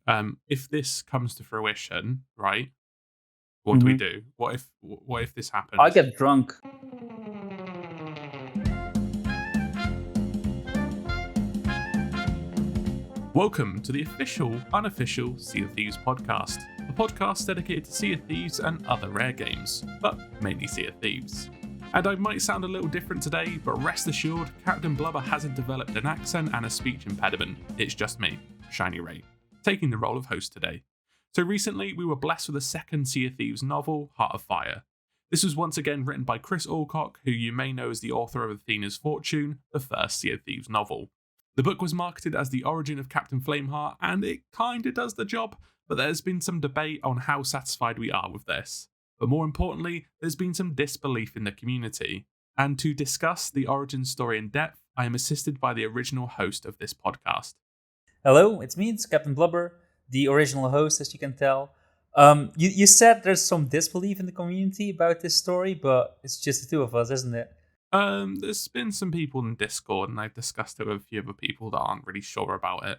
if this comes to fruition, right? What do we do? What if this happens? I get drunk. Welcome to the official, unofficial Sea of Thieves podcast, a podcast dedicated to Sea of Thieves and other rare games, but mainly Sea of Thieves. And I might sound a little different today, but rest assured, Captain Blubber hasn't developed an accent and a speech impediment. It's just me, AShinyRay, taking the role of host today. So recently, we were blessed with a second Sea of Thieves novel, Heart of Fire. This was once again written by Chris Alcock, who you may know as the author of Athena's Fortune, the first Sea of Thieves novel. The book was marketed as the origin of Captain Flameheart, and it kinda does the job, but there's been some debate on how satisfied we are with this. But more importantly, there's been some disbelief in the community. And to discuss the origin story in depth, I am assisted by the original host of this podcast. Hello, it's Captain Blubber, the original host, as you can tell. You said there's some disbelief in the community about this story, but it's just the two of us, isn't it? There's been some people in Discord, and I've discussed it with a few other people that aren't really sure about it.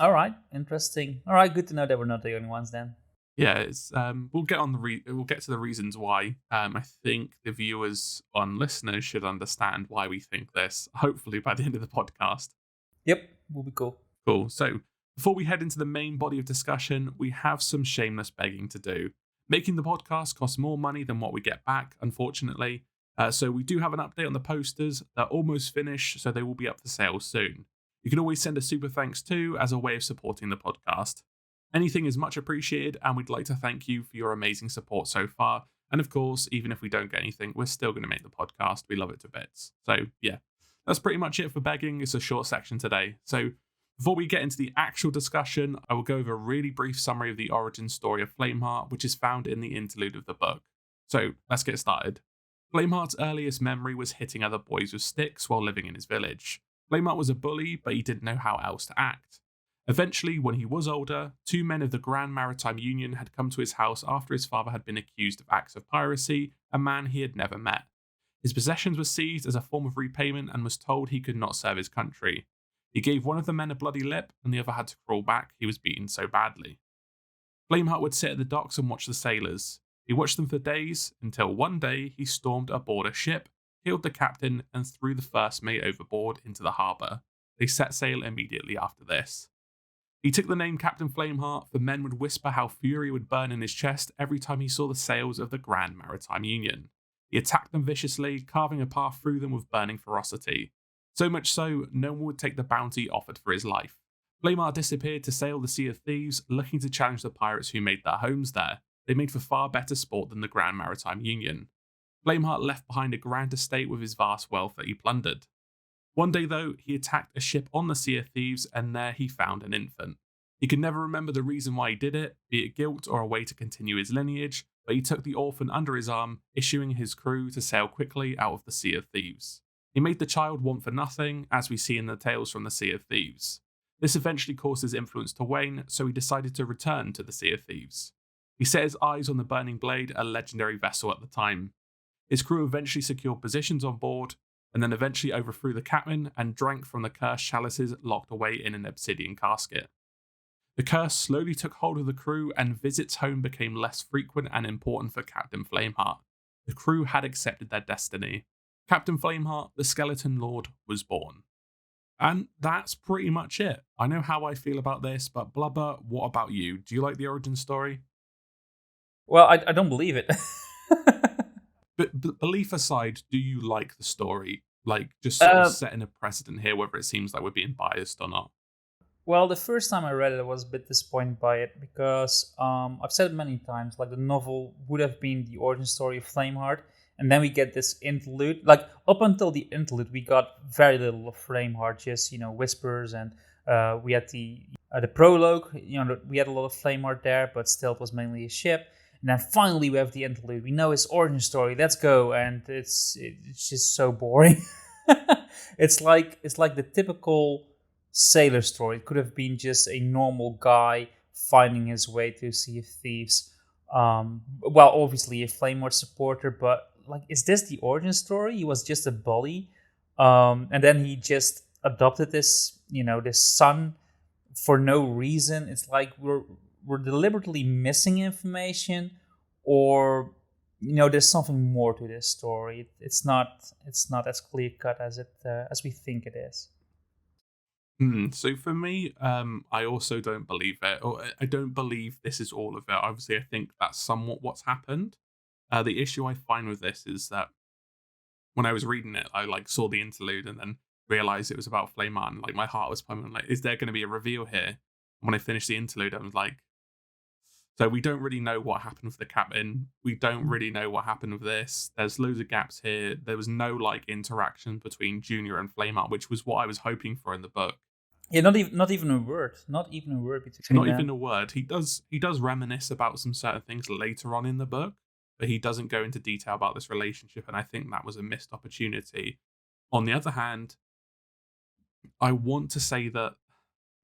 All right, interesting. All right, good to know that we're not the only ones then. Yeah, it's we'll get to the reasons why. I think the viewers and listeners should understand why we think this. Hopefully, by the end of the podcast. Yep, will be cool. Cool. So, before we head into the main body of discussion, we have some shameless begging to do. Making the podcast costs more money than what we get back, unfortunately. So we do have an update on the posters. They're almost finished, so they will be up for sale soon. You can always send a super thanks too as a way of supporting the podcast. Anything is much appreciated, and we'd like to thank you for your amazing support so far. And of course, even if we don't get anything, we're still going to make the podcast. We love it to bits. So yeah, that's pretty much it for begging. It's a short section today. So before we get into the actual discussion, I will go over a really brief summary of the origin story of Flameheart, which is found in the interlude of the book. So let's get started. Flameheart's earliest memory was hitting other boys with sticks while living in his village. Flameheart was a bully, but he didn't know how else to act. Eventually, when he was older, two men of the Grand Maritime Union had come to his house after his father had been accused of acts of piracy, a man he had never met. His possessions were seized as a form of repayment and was told he could not serve his country. He gave one of the men a bloody lip, and the other had to crawl back, he was beaten so badly. Flameheart would sit at the docks and watch the sailors. He watched them for days, until one day he stormed aboard a ship, killed the captain, and threw the first mate overboard into the harbour. They set sail immediately after this. He took the name Captain Flameheart, for men would whisper how fury would burn in his chest every time he saw the sails of the Grand Maritime Union. He attacked them viciously, carving a path through them with burning ferocity. So much so, no one would take the bounty offered for his life. Flameheart disappeared to sail the Sea of Thieves, looking to challenge the pirates who made their homes there. They made for far better sport than the Grand Maritime Union. Flameheart left behind a grand estate with his vast wealth that he plundered. One day, though, he attacked a ship on the Sea of Thieves, and there he found an infant. He could never remember the reason why he did it, be it guilt or a way to continue his lineage, but he took the orphan under his arm, issuing his crew to sail quickly out of the Sea of Thieves. He made the child want for nothing, as we see in the tales from the Sea of Thieves. This eventually caused his influence to wane, so he decided to return to the Sea of Thieves. He set his eyes on the Burning Blade, a legendary vessel at the time. His crew eventually secured positions on board, and then eventually overthrew the captain and drank from the cursed chalices locked away in an obsidian casket. The curse slowly took hold of the crew, and visits home became less frequent and important for Captain Flameheart. The crew had accepted their destiny. Captain Flameheart, the Skeleton Lord, was born. And that's pretty much it. I know how I feel about this, but Blubber, what about you? Do you like the origin story? Well, I don't believe it. But belief aside, do you like the story? Like, just sort of setting a precedent here, whether it seems like we're being biased or not. Well, the first time I read it, I was a bit disappointed by it because I've said it many times, like the novel would have been the origin story of Flameheart, and then we get this interlude. Like, up until the interlude, we got very little of Flameheart, just, whispers, and we had the prologue, we had a lot of Flameheart there, but still it was mainly a ship. And then finally we have the interlude. We know his origin story. Let's go, and it's just so boring. It's like the typical sailor story. It could have been just a normal guy finding his way to Sea of Thieves. Well, obviously a Flameheart supporter, but like, is this the origin story? He was just a bully, and then he just adopted this, this son for no reason. It's like we're deliberately missing information, or there's something more to this story. It's not as clear cut as we think it is. So for me, I also don't believe it, or I don't believe this is all of it. Obviously, I think that's somewhat what's happened. The issue I find with this is that when I was reading it, I like saw the interlude and then realized it was about Flamheart, and like my heart was pumping. Like, is there going to be a reveal here? And when I finished the interlude, I was like, so we don't really know what happened with the captain. We don't really know what happened with this. There's loads of gaps here. There was no like interaction between Junior and Flamheart, which was what I was hoping for in the book. Yeah, not even a word. Not even a word between Not them. even a word. He does reminisce about some certain things later on in the book, but he doesn't go into detail about this relationship, and I think that was a missed opportunity. On the other hand, I want to say that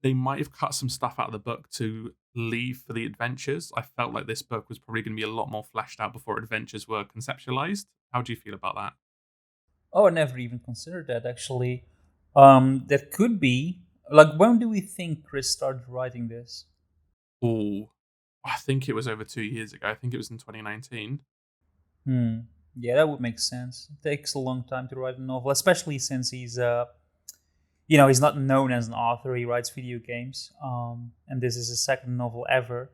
they might have cut some stuff out of the book to leave for the adventures. I felt like this book was probably going to be a lot more fleshed out before adventures were conceptualized. How do you feel about that? Oh, I never even considered that actually. That could be like, when do we think Chris started writing this? Oh, I think it was over 2 years ago. I think it was in 2019. Hmm. Yeah, that would make sense. It takes a long time to write a novel, especially since he's not known as an author. He writes video games. And this is his second novel ever.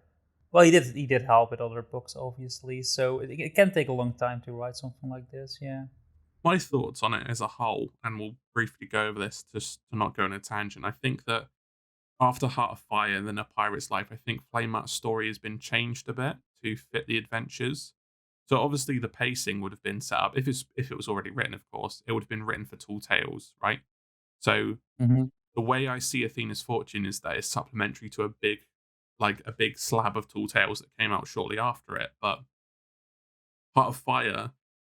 Well, he did help with other books, obviously. So it can take a long time to write something like this. Yeah. My thoughts on it as a whole, and we'll briefly go over this just to not go on a tangent. I think that after Heart of Fire and then A Pirate's Life, I think Flameheart's story has been changed a bit to fit the adventures. So obviously the pacing would have been set up if it was already written, of course, it would have been written for Tall Tales, right? So Hmm. the way I see Athena's Fortune is that it's supplementary to a big slab of Tall Tales that came out shortly after it. But Heart of Fire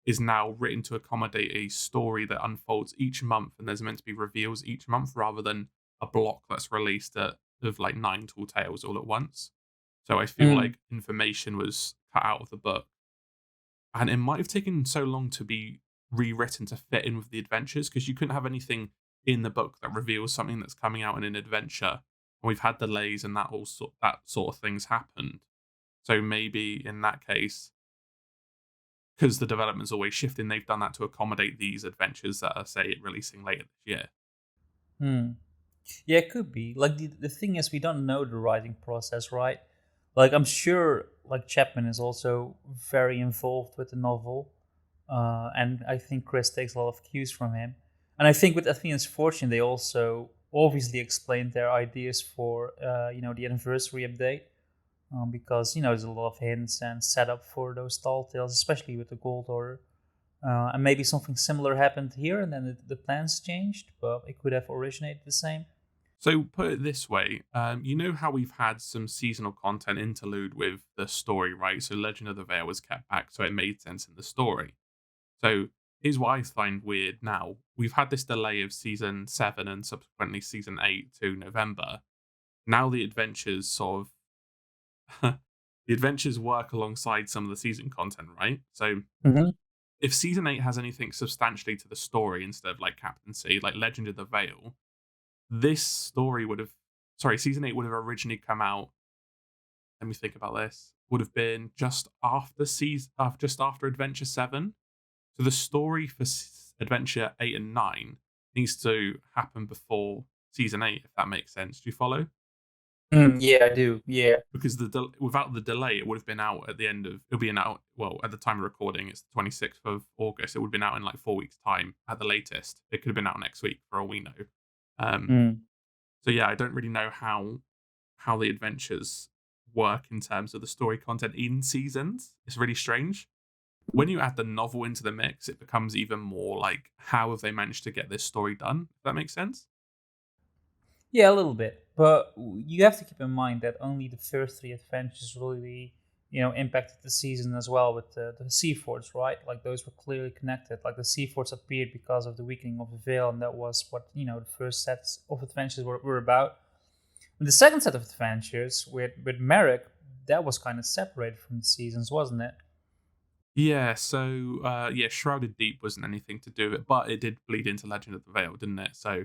is now written to accommodate a story that unfolds each month, and there's meant to be reveals each month rather than a block that's released of like 9 Tall Tales all at once. So I feel Mm. like information was cut out of the book, and it might have taken so long to be rewritten to fit in with the adventures because you couldn't have anything in the book that reveals something that's coming out in an adventure. And we've had delays and that sort of things happened. So maybe in that case, because the development's always shifting, they've done that to accommodate these adventures that are, say, releasing later this year. Hmm. Yeah, it could be. Like the thing is, we don't know the writing process, right? Like I'm sure, like Chapman is also very involved with the novel, and I think Chris takes a lot of cues from him. And I think with Athena's Fortune, they also obviously explained their ideas for the anniversary update, because there's a lot of hints and setup for those tall tales, especially with the Gold Order. And maybe something similar happened here, and then the plans changed, but it could have originated the same. So put it this way, you know how we've had some seasonal content interlude with the story, right? So Legend of the Veil was kept back, so it made sense in the story. So here's what I find weird now. We've had this delay of season 7 and subsequently season 8 to November. Now the adventures sort of the adventures work alongside some of the season content, right? So Hmm. if season 8 has anything substantially to the story instead of like Captaincy, like Legend of the Veil, this story would have season 8 would have originally come out. Let me think about this. Would have been just after Adventure 7. So the story for Adventure 8 and 9 needs to happen before season 8, if that makes sense. Do you follow? Yeah, I do. Yeah. Because without the delay, it would have been out at the end of it'll be out. Well, at the time of recording, it's the 26th of August. It would have been out in like 4 weeks' time at the latest. It could have been out next week for all we know. Um, Mm. so yeah, I don't really know how the adventures work in terms of the story content in seasons. It's really strange. When you add the novel into the mix, it becomes even more like, how have they managed to get this story done? If that makes sense. Yeah, a little bit. But you have to keep in mind that only the first three adventures really, impacted the season as well with the sea forts, right? Like those were clearly connected. Like the sea forts appeared because of the weakening of the veil, and that was what, the first sets of adventures were about. And the second set of adventures with Merrick, that was kind of separated from the seasons, wasn't it? Yeah, so Shrouded Deep wasn't anything to do with it, but it did bleed into Legend of the Veil, didn't it? So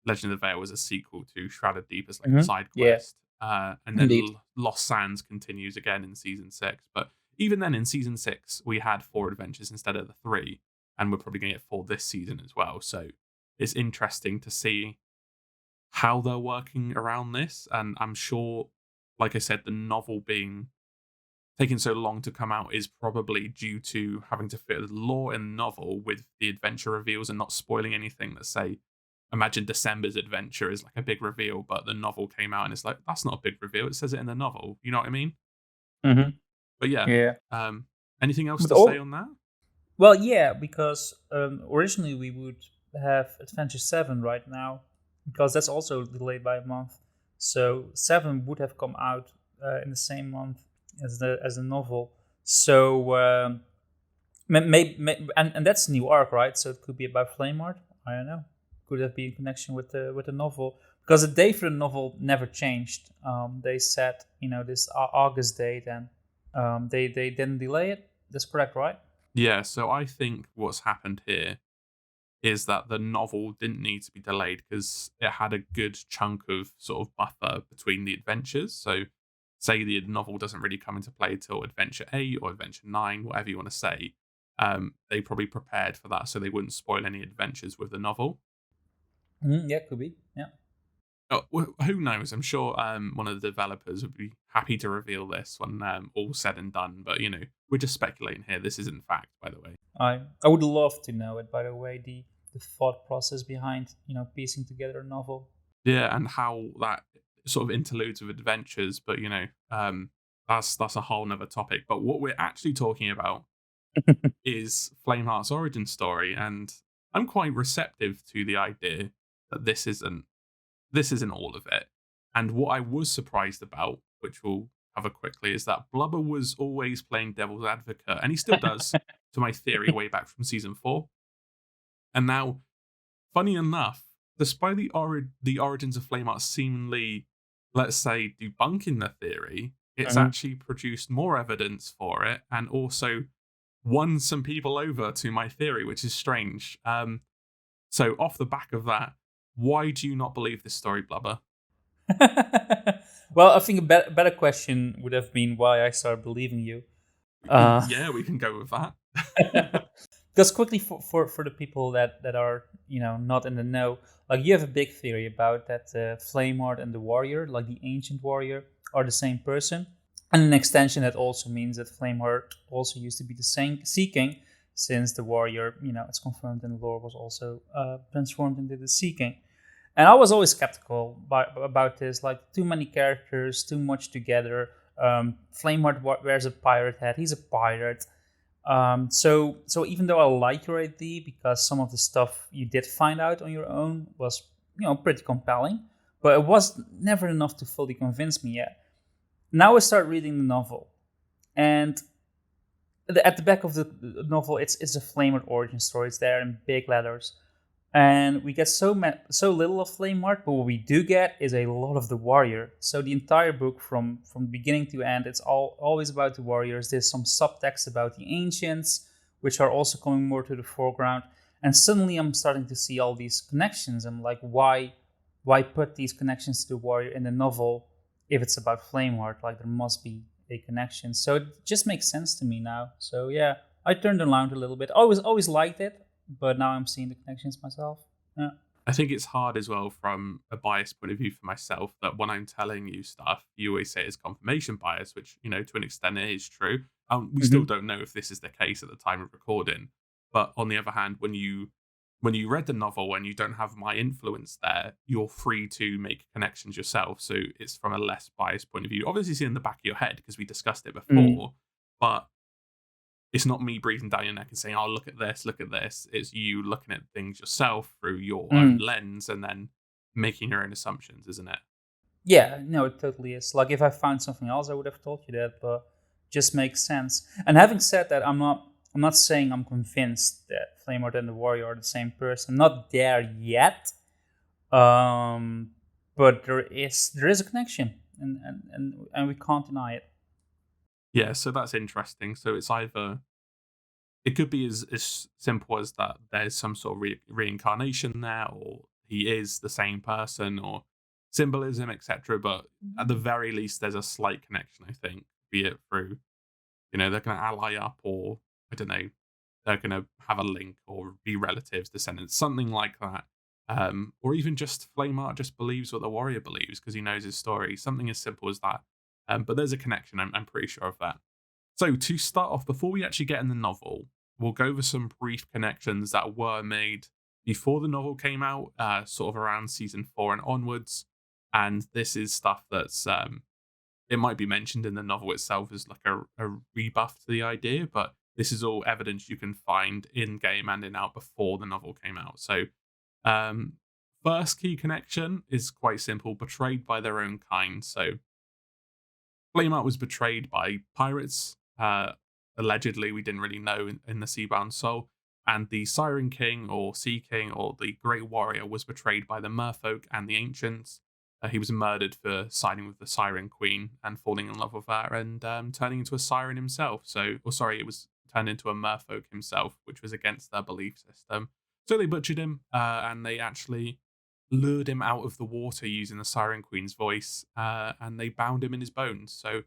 Legend of the Veil was a sequel to Shrouded Deep as like a side Yeah, quest. And then indeed. Lost Sands continues again in season 6. But even then, in season 6, we had 4 adventures instead of the 3, and we're probably going to get 4 this season as well. So it's interesting to see how they're working around this. And I'm sure, like I said, the novel being taking so long to come out is probably due to having to fit the lore in the novel with the adventure reveals and not spoiling anything. Let's say, imagine December's adventure is like a big reveal, but the novel came out and it's like, that's not a big reveal. It says it in the novel. You know what I mean? Hmm. But yeah. Yeah. Um, anything else But to say all on that? well, yeah, because originally we would have Adventure 7 right now, because that's also delayed by a month. So 7 would have come out in the same month as the novel. So and that's a new arc, right? So it could be about Flameheart. I don't know. Could that be in connection with the novel? Because the date for the novel never changed. They set this August date, and they didn't delay it. That's correct, right? Yeah, so I think what's happened here is that the novel didn't need to be delayed because it had a good chunk of sort of buffer between the adventures. So, say the novel doesn't really come into play till Adventure 8 or Adventure 9, whatever you want to say. They probably prepared for that so they wouldn't spoil any adventures with the novel. Yeah, could be. Yeah. Oh, who knows? I'm sure one of the developers would be happy to reveal this when all's said and done. But, we're just speculating here. This isn't fact, by the way. I would love to know it. By the way, the thought process behind piecing together a novel. Yeah, and how that sort of interludes with adventures, but that's a whole nother topic. But what we're actually talking about is Flameheart's origin story, and I'm quite receptive to the idea that this isn't all of it. And what I was surprised about, which we'll cover quickly, is that Blubber was always playing devil's advocate, and he still does, to my theory, way back from season 4. And now, funny enough, despite the origins of Flameheart seemingly, let's say, debunking the theory, it's Mhm. actually produced more evidence for it and also won some people over to my theory, which is strange. So off the back of that, why do you not believe this story, Blubber? Well, I think a better question would have been why I started believing you. Uh, Yeah, we can go with that. because quickly for the people that are not in the know, like you have a big theory about that Flameheart and the warrior, like the ancient warrior, are the same person, and an extension that also means that Flameheart also used to be the same Sea King, since the warrior, it's confirmed in the lore, was also transformed into the Sea King. And I was always skeptical about this, like too many characters, too much together. Flameheart wears a pirate hat; he's a pirate. So even though I like your idea, because some of the stuff you did find out on your own was pretty compelling, but it was never enough to fully convince me yet. Now I start reading the novel, and at the back of the novel, it's a Flameheart origin story. It's there in big letters, and we get so little of Flameheart, but what we do get is a lot of the warrior. So the entire book, from beginning to end, it's always about the warriors. There's some subtext about the ancients, which are also coming more to the foreground. And suddenly, I'm starting to see all these connections. I'm like, why put these connections to the warrior in the novel if it's about Flameheart? Like, there must be a connection. So it just makes sense to me now. So yeah, I turned around a little bit. I always liked it, but now I'm seeing the connections myself. Yeah. I think it's hard as well from a bias point of view for myself that when I'm telling you stuff, you always say it's confirmation bias, which, to an extent it is true. We still Mm-hmm. don't know if this is the case at the time of recording. But on the other hand, when you read the novel and you don't have my influence there, you're free to make connections yourself. So it's from a less biased point of view. Obviously, it's in the back of your head because we discussed it Mm. before, but it's not me breathing down your neck and saying, "Oh, look at this, look at this." It's you looking at things yourself through your own Mm. lens and then making your own assumptions, isn't it? Yeah, no, it totally is. Like if I found something else, I would have told you that, but just makes sense. And having said that, I'm not saying I'm convinced that Flameheart and the Warrior are the same person. I'm not there yet. Um, but there is a connection, and we can't deny it. Yeah, so that's interesting. So it could be as simple as that there's some sort of reincarnation there, or he is the same person or symbolism, etc. But at the very least, there's a slight connection, I think, be it through, they're going to ally up, or I don't know, they're going to have a link or be relatives, descendants, something like that. Or even just Flameheart just believes what the warrior believes because he knows his story. Something as simple as that. But there's a connection, I'm pretty sure of that. So to start off, before we actually get in the novel, we'll go over some brief connections that were made before the novel came out, sort of around season 4 and onwards. And this is stuff that's it might be mentioned in the novel itself as like a rebuff to the idea, but this is all evidence you can find in game and in out before the novel came out. So, first key connection is quite simple: betrayed by their own kind. So, Flameheart was betrayed by pirates. Allegedly, we didn't really know in the Seabound Soul. And the Siren King or Sea King or the Great Warrior was betrayed by the Merfolk and the Ancients. He was murdered for siding with the Siren Queen and falling in love with her and turning into a siren himself. It was turned into a Merfolk himself, which was against their belief system. So they butchered him and they actually lured him out of the water using the Siren Queen's voice and they bound him in his bones. So,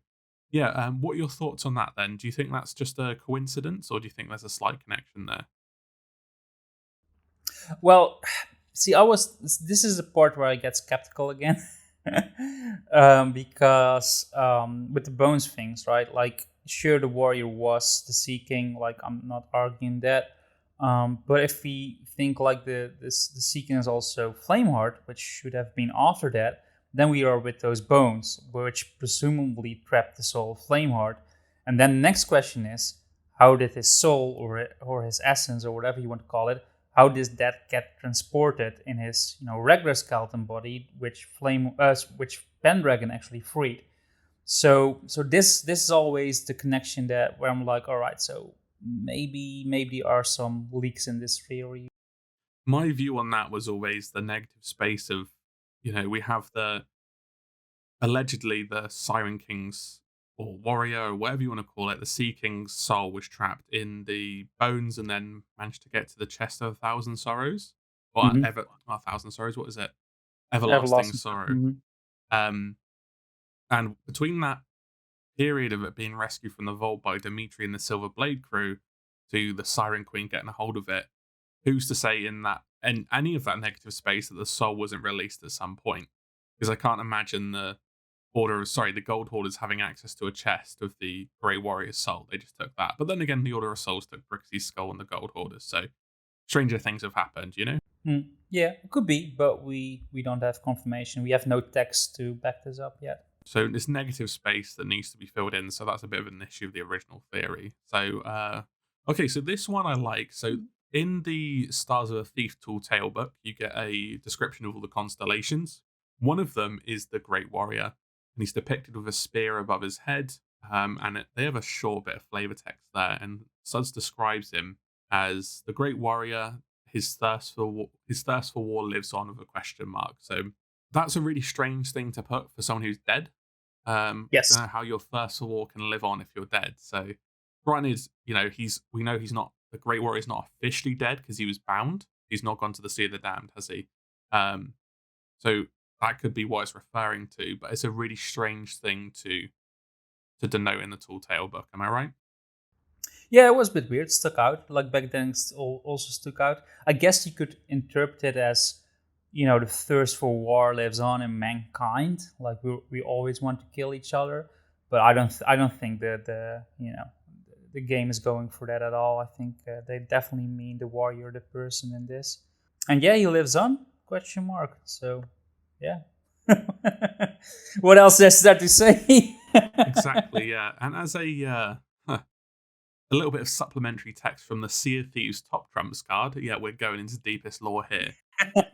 yeah, what are your thoughts on that then? Do you think that's just a coincidence or do you think there's a slight connection there? Well, see, this is the part where I get skeptical again. Because with the bones things, right? Like, sure, the warrior was the Sea King. Like, I'm not arguing that. But if we think like the Sea King is also Flameheart, which should have been after that, then we are with those bones, which presumably trapped the soul of Flameheart. And then the next question is, how did his soul or his essence or whatever you want to call it, how does that get transported in his regular skeleton body, which Pendragon actually freed? So this is always the connection that where I'm like, all right, so maybe there are some leaks in this theory. My view on that was always the negative space of, we have allegedly the Siren King's or warrior or whatever you want to call it, the Sea King's soul was trapped in the bones and then managed to get to the chest of 1,000 sorrows. Or Mm-hmm. 1,000 sorrows, what is it? Everlasting Everlasting. sorrow. Mm-hmm. And between that period of it being rescued from the vault by Dimitri and the Silver Blade crew to the Siren Queen getting a hold of it, who's to say in any of that negative space that the soul wasn't released at some point? Because I can't imagine the Gold Hoarders having access to a chest of the Grey Warrior's soul. They just took that. But then again, the Order of Souls took Brixie's skull and the Gold Hoarders. So stranger things have happened, Yeah, it could be, but we don't have confirmation. We have no text to back this up yet. So this negative space that needs to be filled in. So that's a bit of an issue of the original theory. So, okay, so this one I like. So in the Stars of a Thief Tall Tale book, you get a description of all the constellations. One of them is the Great Warrior, and he's depicted with a spear above his head. They have a short bit of flavor text there, and Suds describes him as the Great Warrior. His thirst for war lives on with a question mark. So that's a really strange thing to put for someone who's dead. Yes. I don't know how your thirst for war can live on if you're dead. So, granted, we know he's not, the Great Warrior is not officially dead because he was bound. He's not gone to the Sea of the Damned, has he? So that could be what it's referring to, but it's a really strange thing to denote in the Tall Tale book. Am I right? Yeah, it was a bit weird. It stuck out. Like back then, it also stuck out. I guess you could interpret it as, the thirst for war lives on in mankind. Like we always want to kill each other, but I don't think that the game is going for that at all. I think they definitely mean the warrior, the person in this. And yeah, he lives on? Question mark. So, yeah. What else is there to say? Exactly. Yeah, and as a little bit of supplementary text from the Sea of Thieves Top Trumps card. Yeah, we're going into deepest lore here.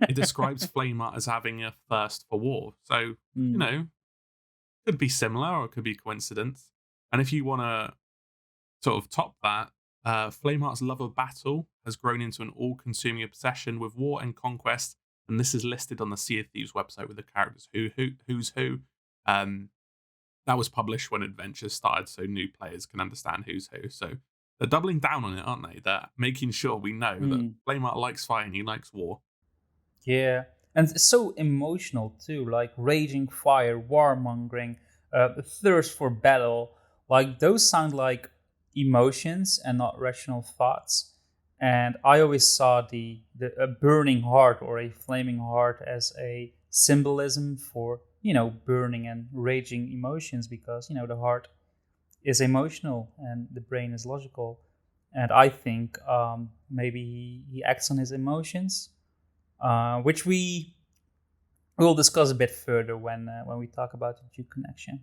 It describes Flameheart as having a thirst for war. So, could be similar or it could be coincidence. And if you want to sort of top that, Flameheart's love of battle has grown into an all-consuming obsession with war and conquest. And this is listed on the Sea of Thieves website with the characters who's who. That was published when Adventures started, so new players can understand who's who. So they're doubling down on it, aren't they? They're making sure we know that Flameheart likes fighting, he likes war. Yeah. And it's so emotional too, like raging fire, warmongering, thirst for battle. Like those sound like emotions and not rational thoughts. And I always saw the a burning heart or a flaming heart as a symbolism for burning and raging emotions, because the heart is emotional and the brain is logical. And I think maybe he acts on his emotions, which we will discuss a bit further when we talk about the Duke connection.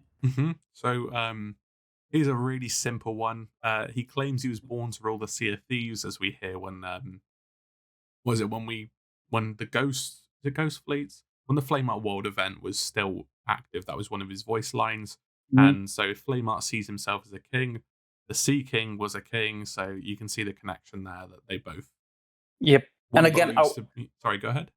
So here's a really simple one. He claims he was born to rule the Sea of Thieves, as we hear when was it when the ghost fleets, when the Flameheart World event was still active. That was one of his voice lines. Mhm. And so Flameheart sees himself as a king. The Sea King was a king, so you can see the connection there that they both Yep. And one again, believes to be. Sorry, go ahead.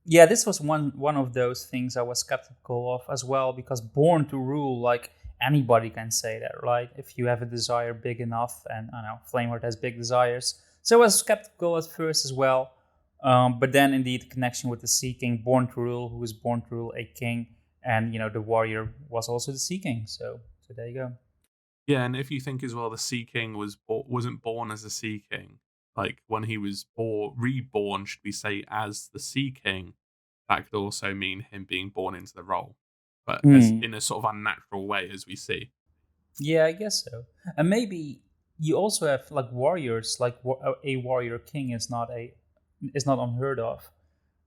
yeah, this was one of those things I was skeptical of as well, because born to rule, like anybody can say that, right? If you have a desire big enough, and I know Flameheart has big desires, so I was skeptical at first as well. But then, indeed, the connection with the Sea King, born to rule, who was born to rule a king, and the warrior was also the Sea King. So there you go. Yeah, and if you think as well, the Sea King wasn't born as a Sea King. Like when he was reborn, should we say, as the Sea King, that could also mean him being born into the role, but as Hmm. in a sort of unnatural way, as we see. Yeah, I guess so. And maybe you also have like warriors, like a warrior king is not unheard of.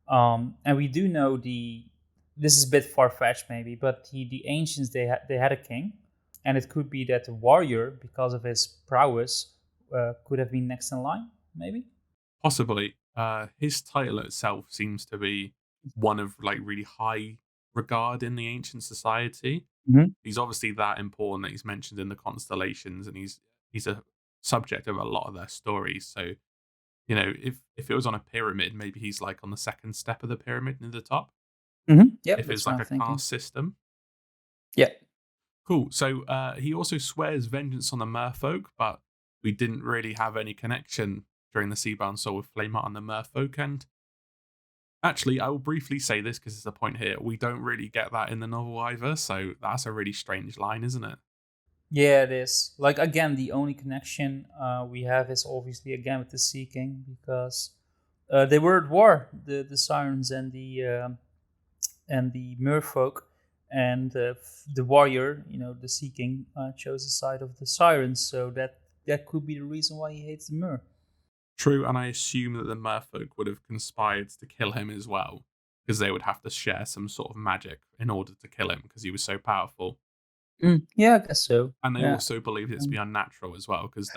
And we do know this is a bit far fetched maybe, but the ancients they had a king, and it could be that the warrior, because of his prowess, could have been next in line, maybe. Possibly, his title itself seems to be one of like really high regard in the ancient society. Hmm. He's obviously that important that he's mentioned in the constellations, and he's a subject of a lot of their stories. So if it was on a pyramid, maybe he's like on the second step of the pyramid near the top. Yep, If it's that's what like I'm a thinking. caste system. Yeah. Cool. So he also swears vengeance on the merfolk, but we didn't really have any connection during the Seabound Soul with Flameheart and the merfolk. And actually, I will briefly say this because it's a point here. We don't really get that in the novel either. So that's a really strange line, isn't it? Yeah, it is. Like again, the only connection we have is obviously again with the Sea King, because they were at war, the Sirens and the Merfolk, and the warrior, the Sea King, chose the side of the Sirens. So that could be the reason why he hates the Mer. True. And I assume that the merfolk would have conspired to kill him as well because they would have to share some sort of magic in order to kill him because he was so powerful. Yeah, I guess so. And they Yeah. also believed it to be unnatural as well because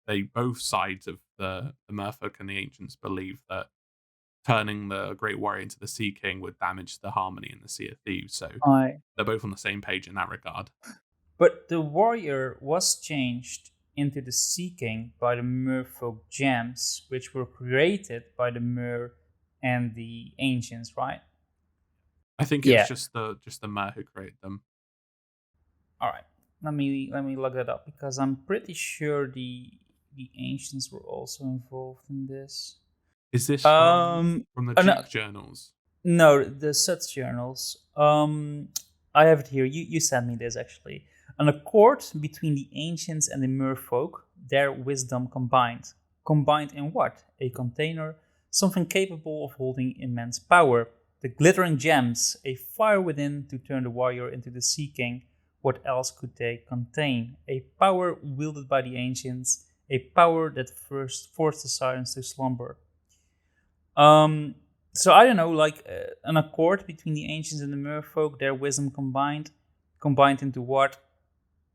they both sides of the merfolk and the ancients believed that turning the great warrior into the Sea King would damage the harmony in the Sea of Thieves. So I. they're both on the same page in that regard. But the warrior was changed into the Sea King by the Merfolk gems, which were created by the Mer and the ancients, right? I think it was Yeah. just the mer who created them. All right. Let me look that up, because I'm pretty sure the ancients were also involved in this. Is this Um, from the no, Duke journals? no, the Suds journals. I have it here. You sent me this actually. An accord between the ancients and the merfolk, their wisdom combined. Combined in what? A container, something capable of holding immense power. The glittering gems, a fire within to turn the warrior into the Sea King. What else could they contain? A power wielded by the ancients, a power that first forced the sirens to slumber. Um, so I don't know, like an accord between the ancients and the merfolk, their wisdom combined into what?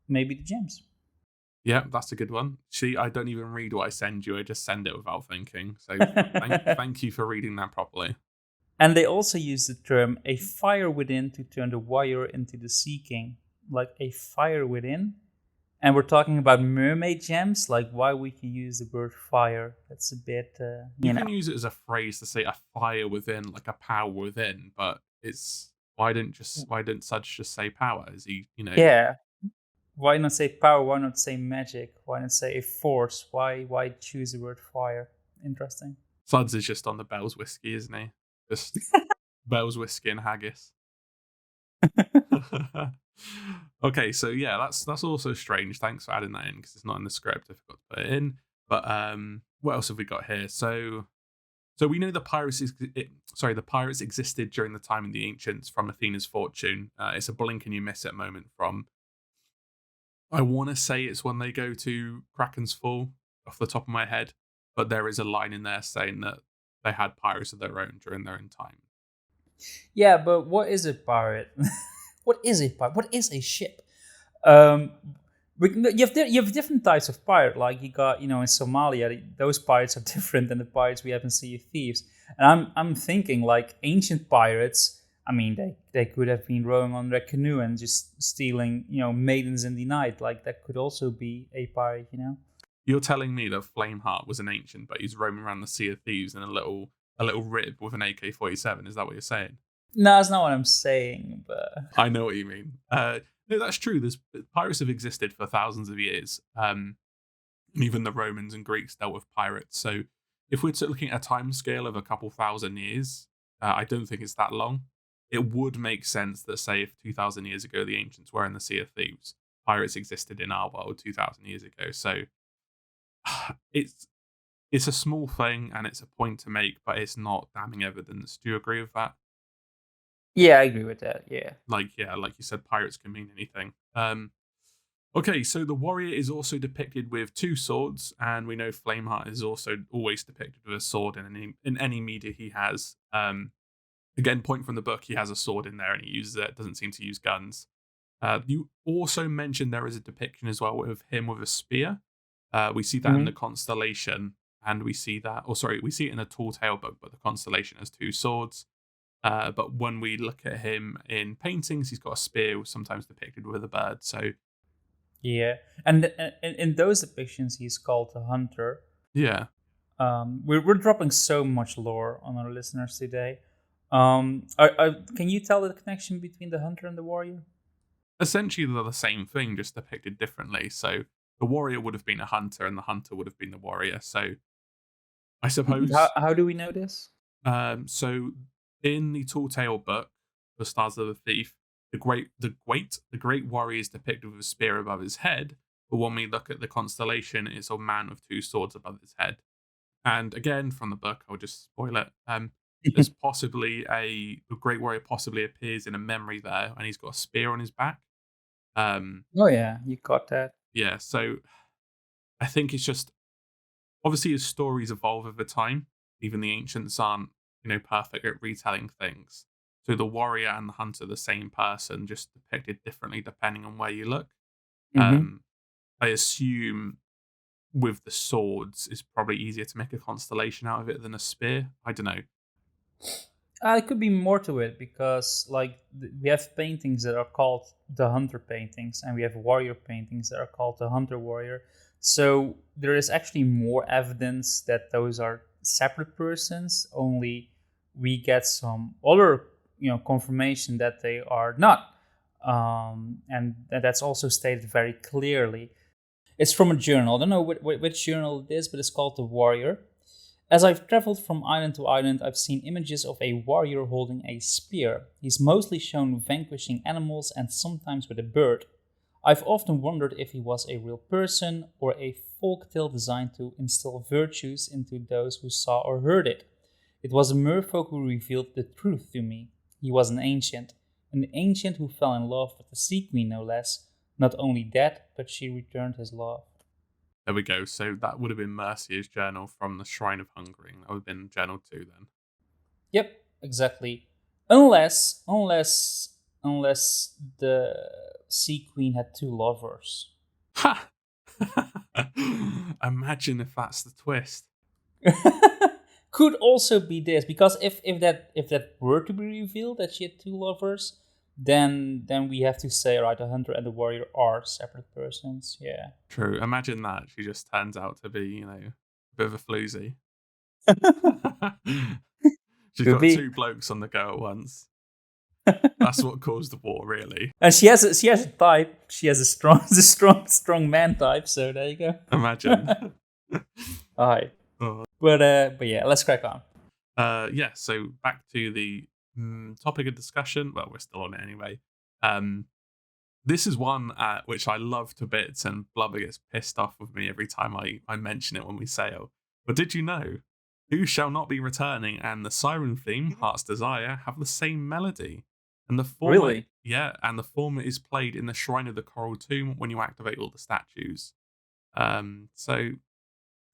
Maybe the gems. Yeah, that's a good one. See, I don't even read what I send you. I just send it without thinking. So thank you for reading that properly. And they also use the term a fire within to turn the warrior into the Sea King. Like a fire within. And we're talking about mermaid gems. Like, why would you use the word fire? That's a bit, You can use it as a phrase to say a fire within, like a power within, but it's why didn't Sudge just say power? Is he, Yeah. Why not say power? Why not say magic? Why not say a force? Why choose the word fire? Interesting. Suds is just on the Bell's whiskey, isn't he? Just Bell's whiskey and haggis. Okay, so yeah, that's also strange. Thanks for adding that in because it's not in the script. I forgot to put it in. But what else have we got here? So we know the pirates existed during the time of the ancients from Athena's fortune. It's a blink and you miss it moment from. I want to say it's when they go to Kraken's Fall, off the top of my head, but there is a line in there saying that they had pirates of their own during their own time. Yeah, but what is a pirate? What is a pirate? What is a ship? You have different types of pirate. Like you got, in Somalia, those pirates are different than the pirates we have in Sea of Thieves. And I'm thinking like ancient pirates. I mean, they could have been rowing on their canoe and just stealing, maidens in the night. Like that could also be a pirate, You're telling me that Flameheart was an ancient, but he's roaming around the Sea of Thieves in a little rib with an AK-47. Is that what you're saying? No, that's not what I'm saying. But I know what you mean. No, that's true. Pirates have existed for thousands of years. Even the Romans and Greeks dealt with pirates. So if we're looking at a time scale of a couple thousand years, I don't think it's that long. It would make sense that, say, if 2,000 years ago the ancients were in the Sea of Thieves, pirates existed in our world 2,000 years ago. So it's a small thing and it's a point to make, but it's not damning evidence. Do you agree with that? yeah, I agree with that. Yeah. Like you said, pirates can mean anything. Okay, so the warrior is also depicted with two swords, and we know Flameheart is also always depicted with a sword in any media he has. Again, point from the book, he has a sword in there and he uses it. Doesn't seem to use guns. You also mentioned there is a depiction as well of him with a spear. We see that in the constellation, and we see it in a Tall Tale book, but the constellation has two swords. But when we look at him in paintings, he's got a spear, sometimes depicted with a bird. So yeah, and in those depictions, he's called a hunter. Yeah. We're dropping so much lore on our listeners today. Can you tell the connection between the hunter and the warrior? Essentially, they're the same thing, just depicted differently. So the warrior would have been a hunter, and the hunter would have been the warrior. So I suppose. How do we know this? So in the Tall Tale book, The Stars of the Thief, the great warrior is depicted with a spear above his head. But when we look at the constellation, it's a man with two swords above his head. And again, from the book, I'll just spoil it. There's possibly the great warrior possibly appears in a memory there, and he's got a spear on his back. Oh yeah, you got that. Yeah, so I think it's just obviously as stories evolve over time. Even the ancients aren't, perfect at retelling things. So the warrior and the hunter, the same person, just depicted differently depending on where you look. I assume with the swords, it's probably easier to make a constellation out of it than a spear. I don't know. It could be more to it because, we have paintings that are called the hunter paintings, and we have warrior paintings that are called the hunter warrior. So there is actually more evidence that those are separate persons. Only we get some other, confirmation that they are not, and that's also stated very clearly. It's from a journal. I don't know which journal it is, but it's called The Warrior. As I've traveled from island to island, I've seen images of a warrior holding a spear. He's mostly shown vanquishing animals and sometimes with a bird. I've often wondered if he was a real person or a folktale designed to instill virtues into those who saw or heard it. It was a merfolk who revealed the truth to me. He was an ancient who fell in love with the Sea Queen, no less. Not only that, but she returned his love. There we go. So that would have been Mercia's journal from the Shrine of Hungering. That would have been journal 2 then. Yep, exactly. Unless the Sea Queen had two lovers. Ha! Imagine if that's the twist. Could also be this, because if that were to be revealed that she had two lovers, then we have to say, right, the hunter and the warrior are separate persons. Yeah. True. Imagine that. She just turns out to be, a bit of a floozy. She's got two blokes on the go at once. That's what caused the war, really. And she has a type. She has a strong man type. So there you go. Imagine. Alright. But yeah, let's crack on. So back to the topic of discussion. Well, we're still on it anyway. Um, this is one which I love to bits, and Blubber gets pissed off with me every time I mention it when we sail. But did you know Who Shall Not Be Returning and the Siren theme, Heart's Desire, have the same melody? And the former, Really? and the former is played in the Shrine of the Coral Tomb when you activate all the statues. So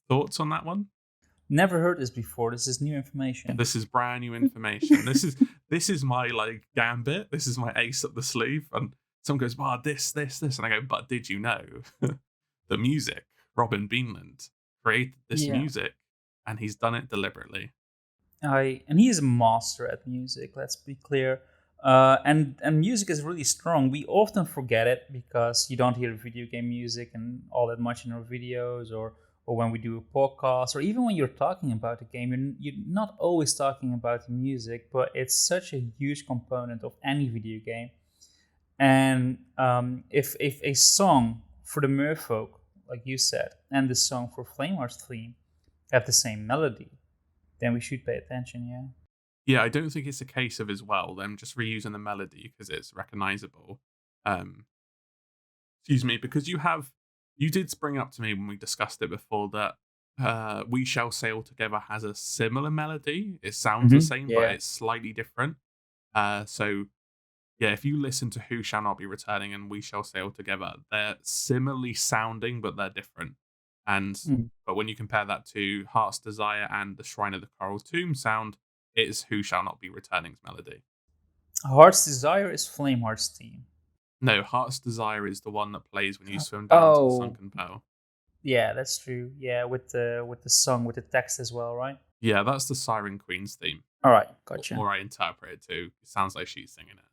thoughts on that one? Never heard this before. This is new information. This is brand new information. This is my like gambit. This is my ace up the sleeve. And someone goes, "Wow, this," and I go, "But did you know the music? Robin Beanland created this Yeah. music, and he's done it deliberately." And he is a master at music. Let's be clear. And music is really strong. We often forget it because you don't hear video game music and all that much in our videos, or when we do a podcast, or even when you're talking about a game. You're not always talking about the music, but it's such a huge component of any video game. And if a song for the Merfolk, like you said, and the song for Flameheart's theme have the same melody, then we should pay attention. Yeah. Yeah, I don't think it's a case of as well them just reusing the melody because it's recognizable. Um, excuse me, because you did bring up to me when we discussed it before that We Shall Sail Together has a similar melody. It sounds the same, but Yeah. it's slightly different. So yeah, if you listen to Who Shall Not Be Returning and We Shall Sail Together, they're similarly sounding, but they're different. And but when you compare that to Heart's Desire and the Shrine of the Coral Tomb sound, it is Who Shall Not Be Returning's melody. Heart's Desire is Flameheart's theme. No, Heart's Desire is the one that plays when you swim down to the sunken pearl. Yeah, that's true. Yeah, with the song with the text as well, right? Yeah, that's the Siren Queen's theme. All right, gotcha. Or I interpret it too. It sounds like she's singing it.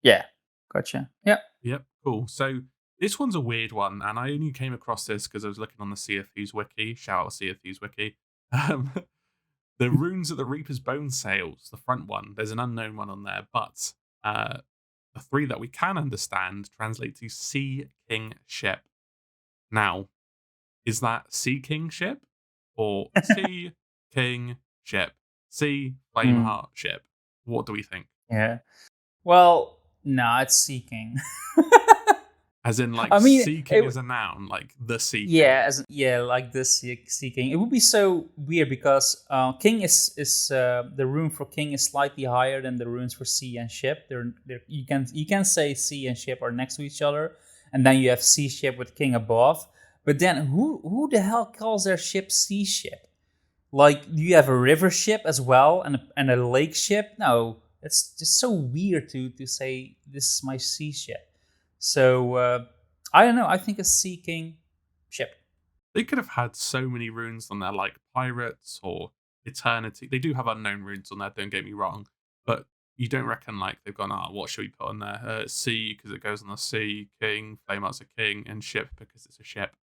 Yeah, gotcha. Yeah. Yep, cool. So this one's a weird one, and I only came across this because I was looking on the Sea of Thieves wiki. Shout out Sea of Thieves wiki. The runes of the Reaper's Bone sails, the front one, there's an unknown one on there, but the three that we can understand translate to Sea King Ship. Now, is that Sea King Ship or Sea King Ship? Sea Flameheart Ship? What do we think? Yeah. Well, no, it's Seeking. As in, like, I mean, seeking is a noun, like the seeking. Yeah, like the Seeking. It would be so weird because King is the rune for King is slightly higher than the runes for Sea and Ship. They're you can say Sea and Ship are next to each other, and then you have Sea Ship with King above. But then who the hell calls their ship Sea Ship? Like, do you have a river ship as well and a lake ship? No, it's just so weird to say this is my sea ship. So I don't know. I think a Sea King ship. They could have had so many runes on there, like pirates or eternity. They do have unknown runes on there. Don't get me wrong, but you don't reckon like they've gone, what should we put on there? Sea because it goes on the sea. King, Flameheart's a king, and ship because it's a ship.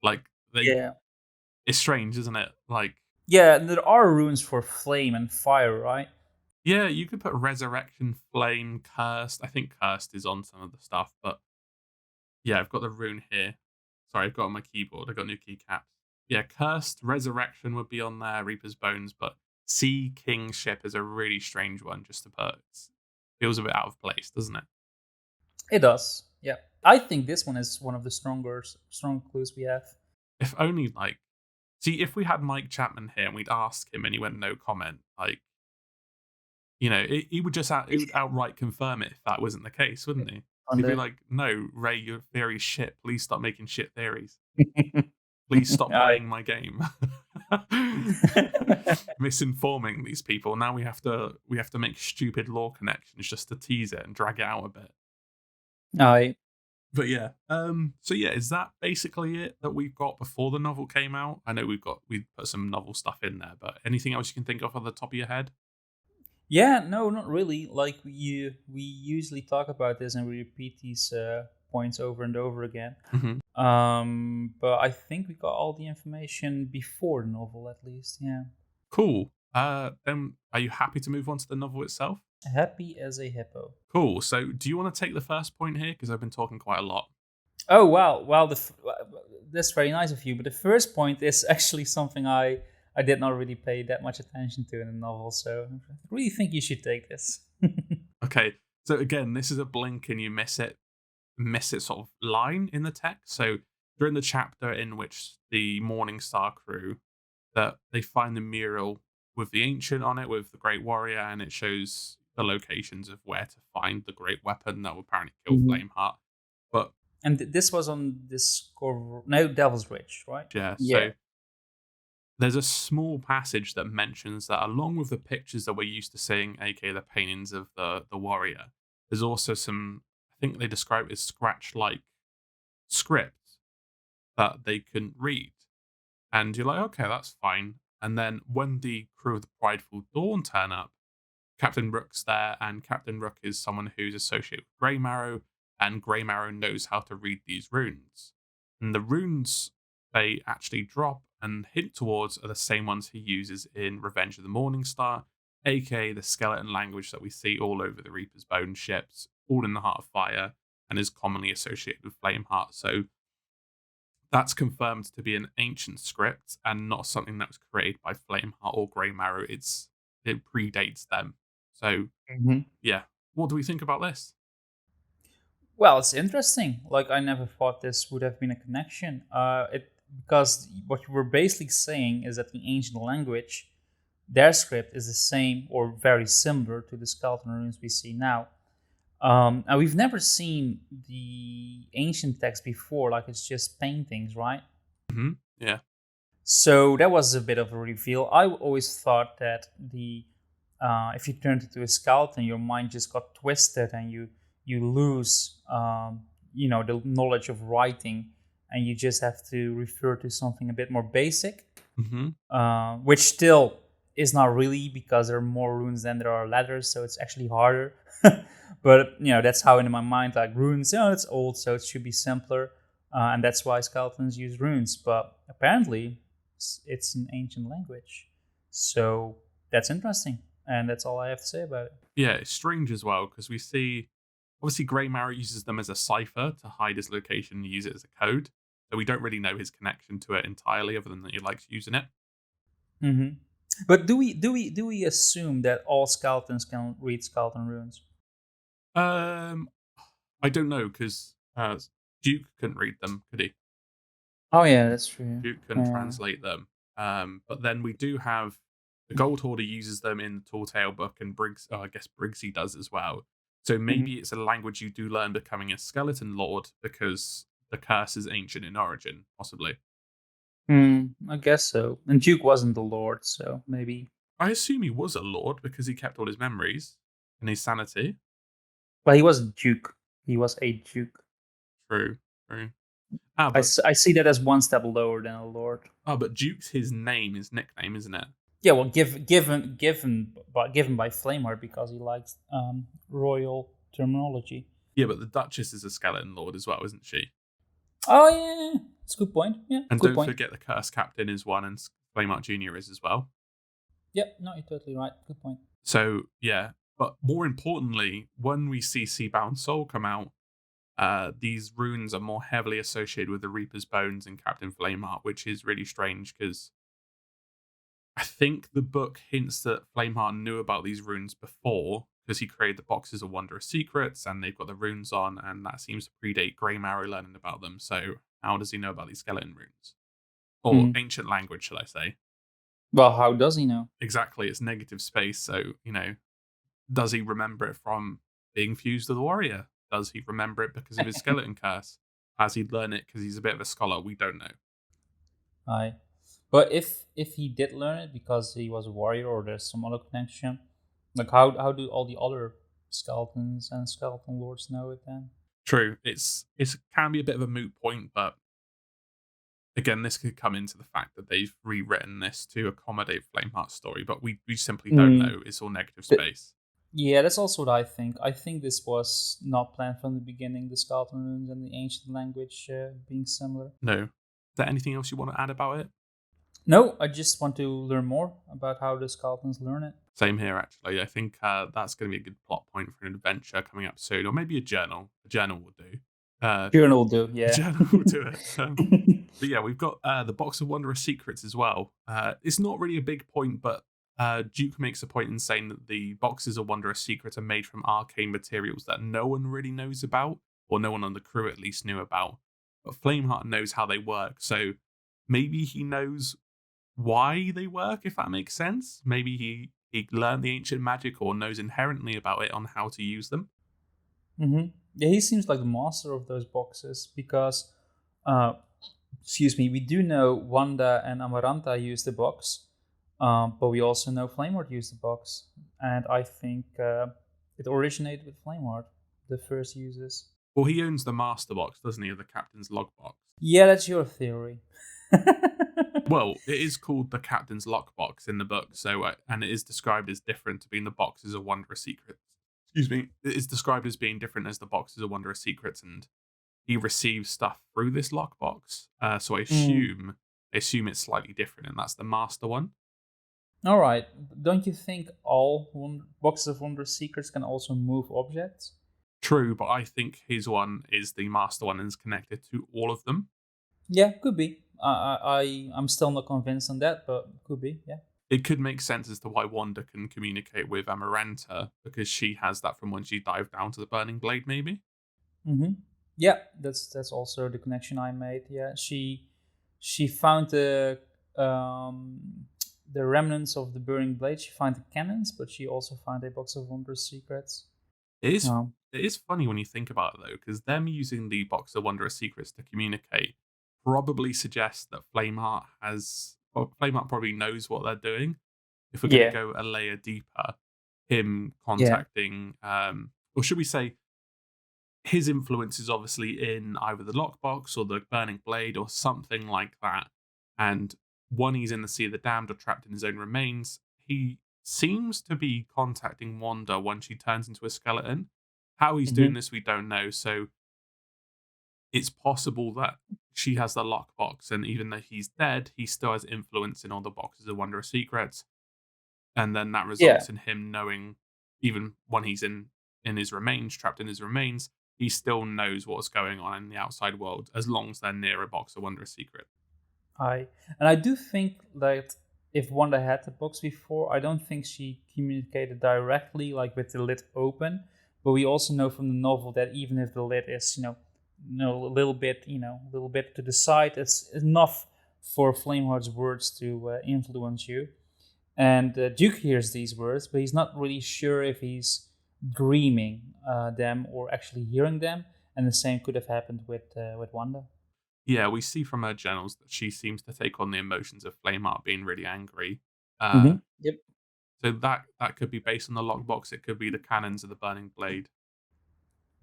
Like it's strange, isn't it? Like. Yeah, there are runes for flame and fire, right? Yeah, you could put resurrection, flame, cursed. I think cursed is on some of the stuff, but yeah, I've got the rune here. Sorry, I've got it on my keyboard. I've got new keycaps. Yeah, cursed, resurrection would be on there, Reaper's Bones, but Sea King Ship is a really strange one just to put. It feels a bit out of place, doesn't it? It does. Yeah, I think this one is one of the strong clues we have. If only like. See, if we had Mike Chapman here and we'd ask him and he went no comment, like, he would just outright confirm it if that wasn't the case, wouldn't he? He'd be like, no, Ray, your theory's shit. Please stop making shit theories. Please stop playing my game. Misinforming these people. Now we have to make stupid lore connections just to tease it and drag it out a bit. Aye. But yeah, so yeah, is that basically it that we've got before the novel came out? I know we put some novel stuff in there, but anything else you can think of off the top of your head? Yeah, no, not really. Like we usually talk about this and we repeat these points over and over again. Mm-hmm. But I think we got all the information before the novel, at least. Yeah. Cool. Then are you happy to move on to the novel itself? Happy as a hippo. Cool. So, do you want to take the first point here? Because I've been talking quite a lot. Oh wow! Well, that's very nice of you. But the first point is actually something I I did not really pay that much attention to in the novel, so I really think you should take this. Okay, so again, this is a blink and you miss it sort of line in the text. So during the chapter in which the Morning Star crew, that they find the mural with the ancient on it, with the great warrior, and it shows the locations of where to find the great weapon that will apparently kill Mhm. Flameheart. But And this was on no, Devil's Ridge, right? yeah, Yeah. so there's a small passage that mentions that along with the pictures that we're used to seeing, aka the paintings of the warrior, there's also some, I think they describe it as scratch-like script that they couldn't read. And you're like, okay, that's fine. And then when the crew of the Prideful Dawn turn up, Captain Rook's there, and Captain Rook is someone who's associated with Grey Marrow, and Grey Marrow knows how to read these runes. And the runes they actually drop and hint towards are the same ones he uses in Revenge of the Morning Star, aka the skeleton language that we see all over the Reaper's Bone ships, all in the Heart of Fire, and is commonly associated with Flameheart. So that's confirmed to be an ancient script and not something that was created by Flameheart or Grey Marrow. It predates them. So Mhm. yeah, what do we think about this? Well, it's interesting. Like I never thought this would have been a connection. It because what you were basically saying is that the ancient language, their script is the same or very similar to the skeleton runes we see now. And we've never seen the ancient text before. Like it's just paintings, right? Yeah. So that was a bit of a reveal. I always thought that the if you turned into a skeleton, your mind just got twisted and you lose the knowledge of writing, and you just have to refer to something a bit more basic, hmm which still is not really because there are more runes than there are letters, so it's actually harder. But that's how in my mind, like runes, it's old, so it should be simpler, and that's why skeletons use runes. But apparently, it's an ancient language, so that's interesting, and that's all I have to say about it. Yeah, it's strange as well because we see obviously Grey Marrow uses them as a cipher to hide his location and use it as a code. So we don't really know his connection to it entirely, other than that he likes using it. Hmm. But do we assume that all skeletons can read skeleton runes? Um, I don't know because Duke couldn't read them, could he? Oh yeah, that's true. Duke couldn't translate them. But then we do have the Gold Hoarder uses them in the Tall Tale book, and Briggs, I guess Briggsy does as well. So Hmm. maybe it's a language you do learn becoming a skeleton lord because the curse is ancient in origin, possibly. I guess so. And Duke wasn't the Lord, so maybe. I assume he was a lord because he kept all his memories and his sanity. Well, he wasn't Duke. He was a Duke. True, true. Ah, I, but s- I see that as one step lower than a Lord. Duke's his name, his nickname, isn't it? Yeah, well, given by Flameheart because he likes royal terminology. Yeah, but the Duchess is a skeleton lord as well, isn't she? Oh yeah, it's a good point. Yeah, And good don't point. forget the Curse Captain is one, and Flameheart Junior is as well. Yep, no, you're totally right. Good point. So yeah, but more importantly, when we see Seabound Soul come out, these runes are more heavily associated with the Reaper's Bones and Captain Flameheart, which is really strange because I think the book hints that Flameheart knew about these runes before because he created the boxes of Wondrous Secrets and they've got the runes on, and that seems to predate Grey Marrow learning about them. So how does he know about these skeleton runes? Or Mhm. ancient language, shall I say? Well, how does he know? Exactly, it's negative space, so, does he remember it from being fused with the warrior? Does he remember it because of his skeleton curse? Has he learned it because he's a bit of a scholar? We don't know. Aye. But if he did learn it because he was a warrior or there's some other connection, like how do all the other skeletons and skeleton lords know it then? True, it can be a bit of a moot point, but again, this could come into the fact that they've rewritten this to accommodate Flameheart's story, but we simply don't Mm. know. It's all negative Th- space. yeah, that's also what I think. I think this was not planned from the beginning, the skeleton runes and the ancient language being similar. No. Is there anything else you want to add about it? No, I just want to learn more about how the skeletons learn it. Same here, actually. I think that's going to be a good plot point for an adventure coming up soon, or maybe a journal. A journal will do. Uh, Journal will do, a yeah. journal will do it. But yeah, we've got the Box of Wondrous Secrets as well. It's not really a big point, but Duke makes a point in saying that the Boxes of Wondrous Secrets are made from arcane materials that no one really knows about, or no one on the crew at least knew about. But Flameheart knows how they work, so maybe he knows why they work, if that makes sense. Maybe he learned the ancient magic or knows inherently about it on how to use them. Yeah, he seems like the master of those boxes because, uh, excuse me, we do know Wanda and Amaranta use the box, but we also know Flameheart used the box, and I think it originated with Flameheart, the first uses. Well, he owns the master box, doesn't he, of the captain's logbox? Yeah, that's your theory. Well, it is called the Captain's Lockbox in the book, so and it is described as different to being the Boxes of Wondrous Secrets. Excuse me, it is described as being different as the Boxes of Wondrous Secrets, and he receives stuff through this lockbox. So I assume it's slightly different, and that's the master one. All right. Don't you think all boxes of wondrous secrets can also move objects? True, but I think his one is the master one and is connected to all of them. Yeah, could be. I'm still not convinced on that, but could be. Yeah. It could make sense as to why Wanda can communicate with Amaranta because she has that from when she dived down to the Burning Blade, maybe. Mm-hmm. Yeah, that's also the connection I made. Yeah, she found the remnants of the burning blade. She found the cannons, but she also found a box of wondrous secrets. It is Um, it is funny when you think about it though, because them using the Box of Wondrous Secrets to communicate probably suggests that Flameheart probably knows what they're doing. If we're going to yeah, go a layer deeper, him yeah, contacting, or should we say, his influence is obviously in either the lockbox or the burning blade or something like that. And when he's in the Sea of the Damned or trapped in his own remains, he seems to be contacting Wanda when she turns into a skeleton. How he's doing hmm this, we don't know. So it's possible that she has the lockbox, and even though he's dead, he still has influence in all the boxes of Wondrous Secrets. And then that yeah. results in him knowing, even when he's in his remains, trapped in his remains, he still knows what's going on in the outside world as long as they're near a box of Wondrous Secret. I do think that if Wanda had the box before, I don't think she communicated directly, like with the lid open. But we also know from the novel that even if the lid is, a little bit, a little bit to the side, it's enough for Flameheart's words to influence you. And Duke hears these words, but he's not really sure if he's dreaming them or actually hearing them. And the same could have happened with Wanda. Yeah, we see from her journals that she seems to take on the emotions of Flameheart being really angry. Yep. So that could be based on the lockbox. It could be the cannons of the burning blade.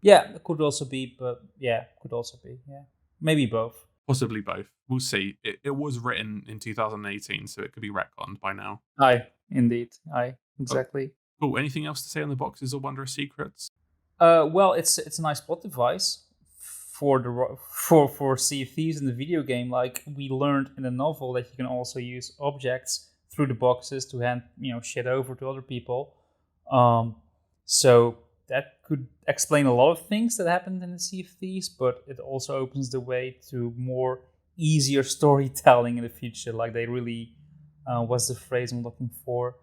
Yeah, it could also be, but yeah, could also be. Yeah, maybe both. Possibly both. We'll see. It was written in 2018, so it could be retconned by now. Aye, indeed. Aye, Oh, exactly. cool. Anything else to say on the boxes of Wondrous Secrets? Well, it's a nice plot device for for Sea of Thieves in the video game. Like we learned in the novel that you can also use objects through the boxes to hand shit over to other people. Um, so that could explain a lot of things that happened in the Sea of Thieves, but it also opens the way to more easier storytelling in the future. Like they really, what's the phrase I'm looking for?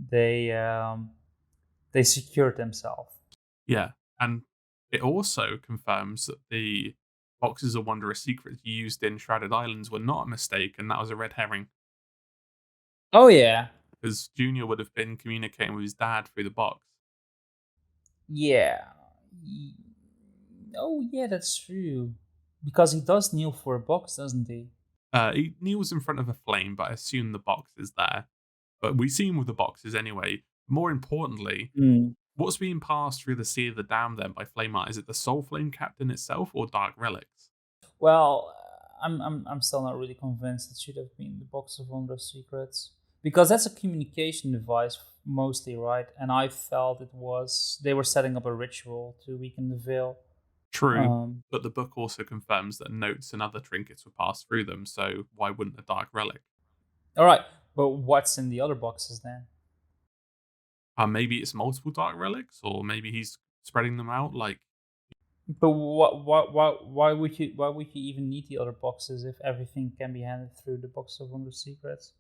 They they secured themselves. Yeah, and it also confirms that the boxes of Wondrous Secrets used in Shrouded Islands were not a mistake, and that was a red herring, Oh yeah, because Junior would have been communicating with his dad through the box. yeah. Ye- Oh yeah, that's true. Because he does kneel for a box, doesn't he? He kneels in front of a flame, but I assume the box is there. But we see him with the boxes anyway. More importantly, Mm. what's being passed through the Sea of the Damned then by Flameheart? Is it the Soul Flame Captain itself or Dark Relics? Well, I'm still not really convinced it should have been the box of wondrous secrets because that's a communication device mostly, right? And I felt it was they were setting up a ritual to weaken the veil. True, Um, but the book also confirms that notes and other trinkets were passed through them, so why wouldn't a Dark Relic? all right, but what's in the other boxes then? Maybe it's multiple Dark Relics, or maybe he's spreading them out. Like, But why would you even need the other boxes if everything can be handled through the box of Wonder Secrets?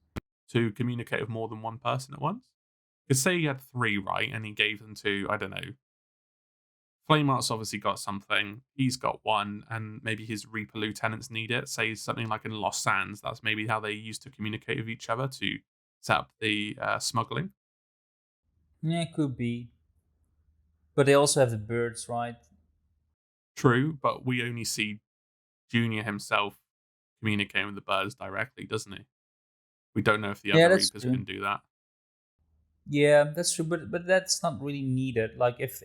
To communicate with more than one person at once. Because say he had 3, right, and he gave them to, I don't know, Flameheart's obviously got something, he's got one, and maybe his Reaper lieutenants need it. Say something like in Lost Sands, that's maybe how they used to communicate with each other to set up the smuggling. Yeah, could be. But they also have the birds, right? True, but we only see Junior himself communicating with the birds directly, doesn't he? We don't know if the Yeah, other that's Reapers true. can do that. Yeah, that's true. But that's not really needed. Like if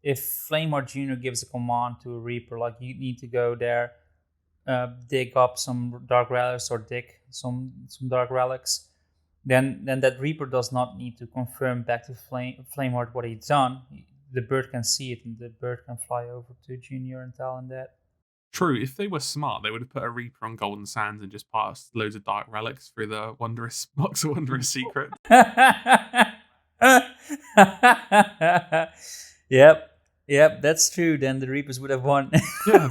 Flameheart Junior gives a command to a Reaper, like you need to go there, dig up some dark relics or dig some dark relics, then that Reaper does not need to confirm back to Flameheart what he's done. The bird can see it, and the bird can fly over to Junior and tell him that. True, if they were smart, they would have put a Reaper on Golden Sands and just passed loads of dark relics through the wondrous box of wondrous secret. Yep, that's true. Then the Reapers would have won. Yeah.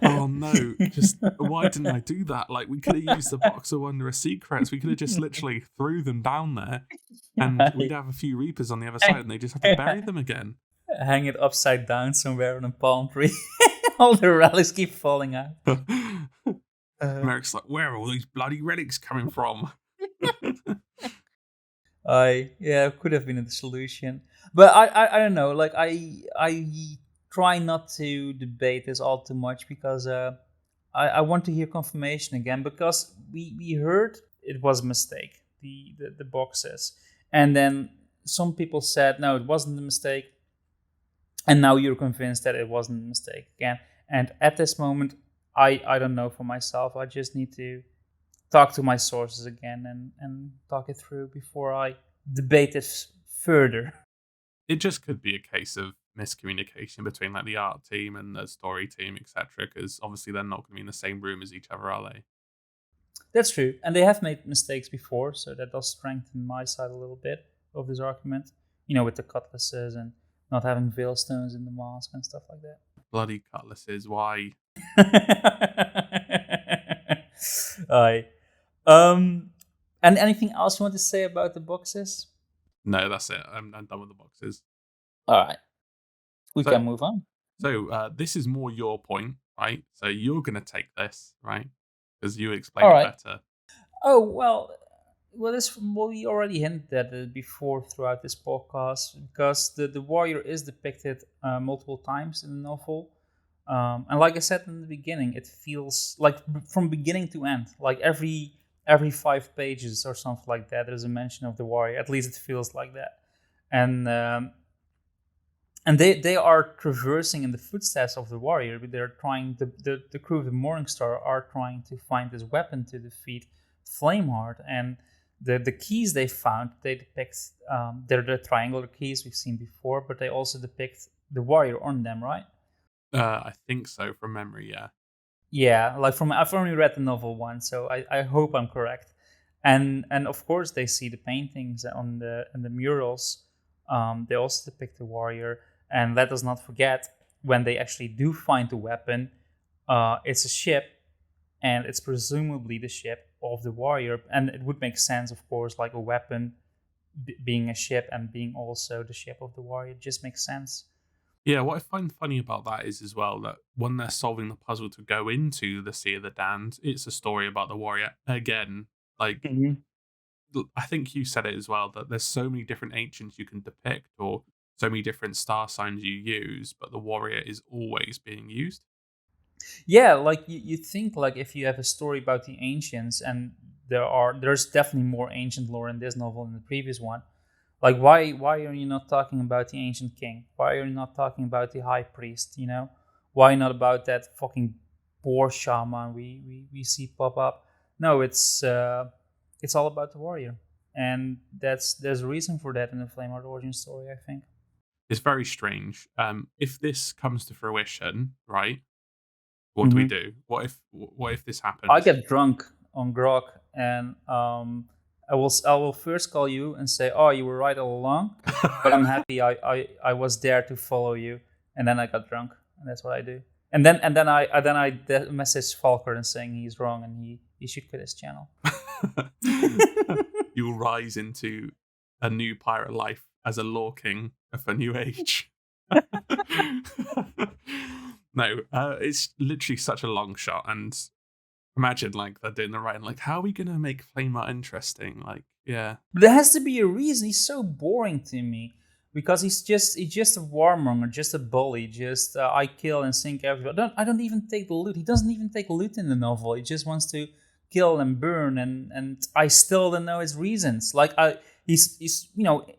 Oh no! Just why didn't I do that? Like we could have used the box of wondrous secrets. We could have just literally threw them down there, and we'd have a few Reapers on the other side, and they just have to bury them again. Hang it upside down somewhere on a palm tree. All the relics keep falling out. Merrick's like, where are all these bloody relics coming from? Could have been the solution, but I don't know. Like I try not to debate this all too much because I want to hear confirmation again, because we heard it was a mistake, the boxes, and then some people said no, it wasn't a mistake, and now you're convinced that it wasn't a mistake again. And at this moment, I don't know for myself. I just need to talk to my sources again and talk it through before I debate it further. It just could be a case of miscommunication between like the art team and the story team, etc. Because obviously they're not going to be in the same room as each other, are they? That's true, and they have made mistakes before, so that does strengthen my side a little bit of this argument. You know, with the cutlasses and not having veil stones in the mask and stuff like that. Bloody cutlasses! Why? Aye. And anything else you want to say about the boxes? No, that's it. I'm done with the boxes. All right, we can move on. So this is more your point, right? So you're going to take this, right? Because you explain it better. Oh well, we already hinted at it before throughout this podcast, because the warrior is depicted multiple times in the novel, and like I said in the beginning, it feels like from beginning to end, like every 5 pages or something like that, there's a mention of the warrior. At least it feels like that, and they are traversing in the footsteps of the warrior. They're trying, the crew of the Morningstar are trying to find this weapon to defeat Flameheart, and the keys they found, they depict, they're the triangular keys we've seen before, but they also depict the warrior on them, right? I think so, from memory, yeah. Yeah, like I've only read the novel once, so I hope I'm correct. And of course they see the paintings on the murals. They also depict the warrior, and let us not forget, when they actually do find the weapon, it's a ship, and it's presumably the ship of the warrior. And it would make sense, of course, like a weapon being a ship and being also the ship of the warrior. It just makes sense. Yeah, what I find funny about that is as well that when they're solving the puzzle to go into the Sea of the Damned, it's a story about the warrior again. Like, I think you said it as well, that there's so many different ancients you can depict, or so many different star signs you use, but the warrior is always being used. Yeah, like you think, like if you have a story about the ancients, and there's definitely more ancient lore in this novel than the previous one. Like why are you not talking about the ancient king? Why are you not talking about the high priest? You know, why not about that fucking boar shaman we see pop up? No, it's all about the warrior, and there's a reason for that in the Flameheart origin story, I think. It's very strange. If this comes to fruition, right? What do we do? What if this happens? I get drunk on grog, and I will first call you and say, "Oh, you were right all along," but I'm happy I was there to follow you. and then I got drunk, and that's what I do. And then I messaged Falker and saying he's wrong and he should quit his channel. You'll rise into a new pirate life as a law king of a new age. No, it's literally such a long shot, and imagine like they're doing the writing, like how are we gonna make Flamheart interesting? Like, yeah, But there has to be a reason. He's so boring to me because he's just a warmonger, just a bully, just I kill and sink everyone. I don't even take the loot. He doesn't even take loot in the novel. He just wants to kill and burn, and I still don't know his reasons. Like he's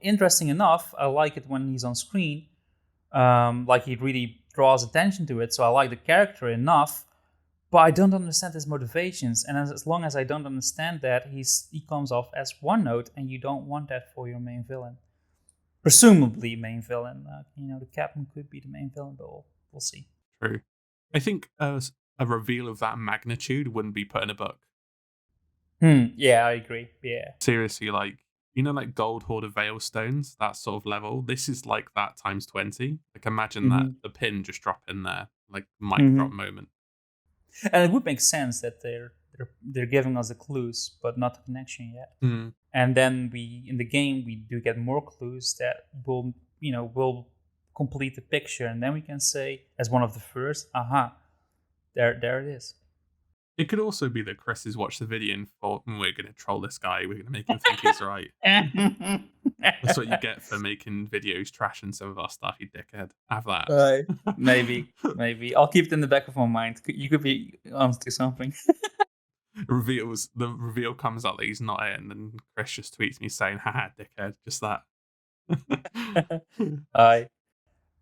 interesting enough. I like it when he's on screen. Like he really draws attention to it, so I like the character enough. But I don't understand his motivations, and as long as I don't understand that, he comes off as one note, and you don't want that for your main villain. Presumably main villain. The captain could be the main villain, but we'll see. True. I think a reveal of that magnitude wouldn't be put in a book. Yeah, I agree. Yeah. Seriously, like, like Gold Hoard of Veilstones, that sort of level. This is like that times 20. Like, imagine that the pin just drop in there, like mic drop moment. And it would make sense that they're giving us the clues, but not the connection yet. And then in the game we do get more clues that will complete the picture, and then we can say as one of the first, there it is. It could also be that Chris has watched the video and thought, we're going to troll this guy, we're going to make him think he's right. That's what you get for making videos trashing some of our stuff, you dickhead. Have that. Maybe. I'll keep it in the back of my mind. You could be onto something. The reveal comes out that he's not it, and then Chris just tweets me saying, haha, dickhead, just that.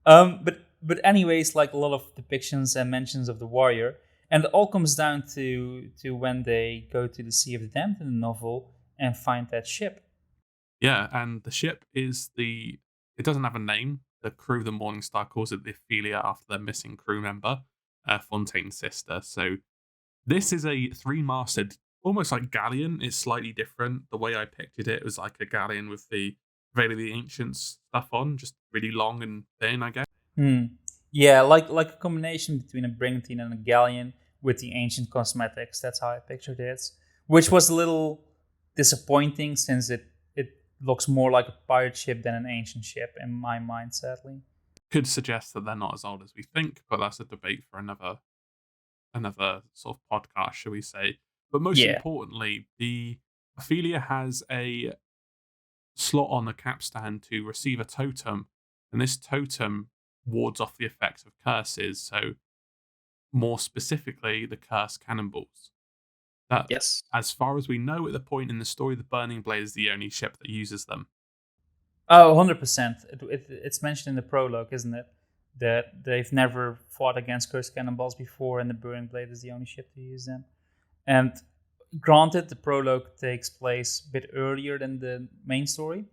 But anyways, like a lot of depictions and mentions of the warrior, and it all comes down to when they go to the Sea of the Damned in the novel and find that ship. Yeah, and the ship is it doesn't have a name. The crew of the Morningstar calls it the Ophelia after their missing crew member, Fontaine's sister. So this is a 3-masted, almost like galleon. It's slightly different. The way I pictured it was like a galleon with the Veil of the Ancients stuff on, just really long and thin, I guess. Yeah, like a combination between a brigantine and a galleon with the ancient cosmetics. That's how I pictured it, which was a little disappointing since it looks more like a pirate ship than an ancient ship in my mind, sadly. Could suggest that they're not as old as we think, but that's a debate for another sort of podcast, shall we say. But most importantly, the Ophelia has a slot on the capstan to receive a totem, and this totem wards off the effects of curses, so more specifically the cursed cannonballs. Yes. As far as we know at the point in the story, the Burning Blade is the only ship that uses them. Oh, 100%. It's mentioned in the prologue, isn't it? That they've never fought against cursed cannonballs before, and the Burning Blade is the only ship to use them. And granted, the prologue takes place a bit earlier than the main story,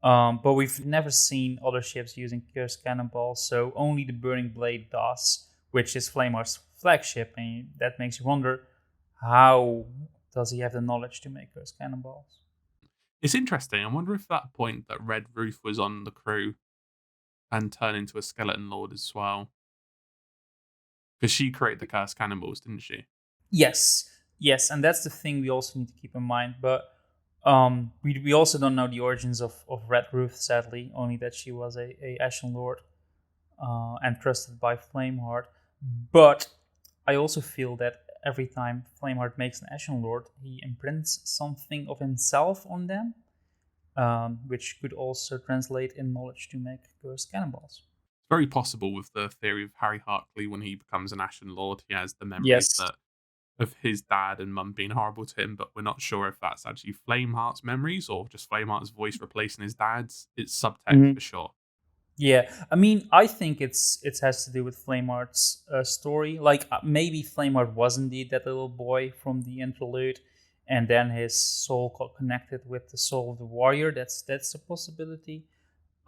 but we've never seen other ships using cursed cannonballs, so only the Burning Blade does, which is Flameheart's flagship, and that makes you wonder, how does he have the knowledge to make cursed cannonballs? It's interesting. I wonder if that point that Red Ruth was on the crew and turned into a skeleton lord as well. Because she created the cursed cannonballs, didn't she? Yes, and that's the thing we also need to keep in mind. But we also don't know the origins of Red Ruth, sadly, only that she was a Ashen Lord and trusted by Flameheart. But I also feel that every time Flameheart makes an Ashen Lord, he imprints something of himself on them, which could also translate in knowledge to make cursed cannonballs. It's very possible with the theory of Harry Hartley when he becomes an Ashen Lord. He has the memories of his dad and mum being horrible to him, but we're not sure if that's actually Flameheart's memories or just Flameheart's voice replacing his dad's. It's subtext for sure. Yeah, I mean, I think it has to do with Flameheart's story. Like, maybe Flameheart was indeed that little boy from the interlude, and then his soul got connected with the soul of the warrior. That's a possibility.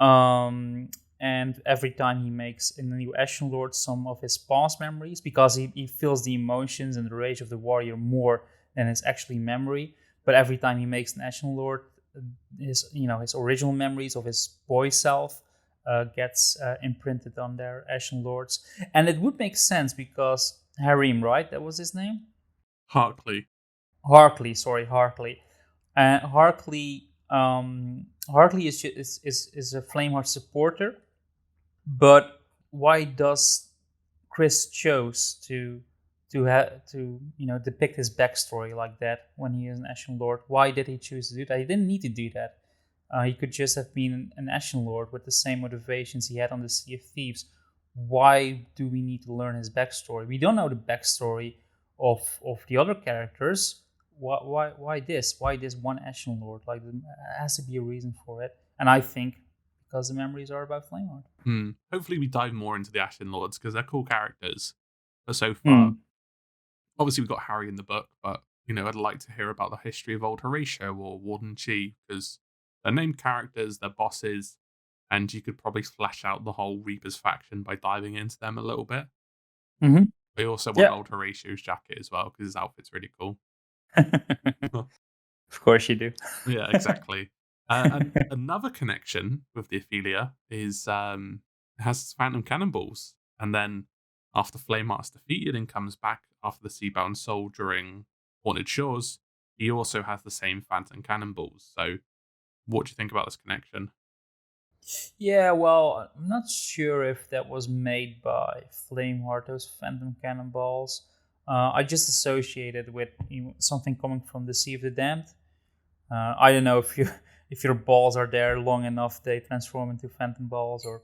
And every time he makes in the new Ashen Lord some of his past memories, because he feels the emotions and the rage of the warrior more than his actually memory. But every time he makes an Ashen Lord, his original memories of his boy self gets imprinted on their Ashen Lords. And it would make sense because Harim, right? That was his name? Harkley. Harkley. Harkley is a Flameheart supporter, but why does Chris chose to depict his backstory like that when he is an Ashen Lord? Why did he choose to do that? He didn't need to do that. He could just have been an Ashen Lord with the same motivations he had on the Sea of Thieves. Why do we need to learn his backstory? We don't know the backstory of the other characters. Why this? Why this one Ashen Lord? Like, there has to be a reason for it. And I think because the memories are about Flameheart. Hopefully we dive more into the Ashen Lords because they're cool characters. But so far, obviously we've got Harry in the book, but I'd like to hear about the history of Old Horatio or Warden Chi because they're named characters, they're bosses, and you could probably flesh out the whole Reapers faction by diving into them a little bit. Mm-hmm. We also want Old Horatio's jacket as well because his outfit's really cool. Of course you do. Yeah, exactly. And another connection with the Ophelia is has Phantom Cannonballs, and then after Flameheart's defeated and comes back after the Seabound Soul during Haunted Shores, he also has the same Phantom Cannonballs. So, what do you think about this connection? Yeah, well, I'm not sure if that was made by Flameheart, those Phantom Cannonballs. I just associated with something coming from the Sea of the Damned. I don't know if your balls are there long enough, they transform into phantom balls or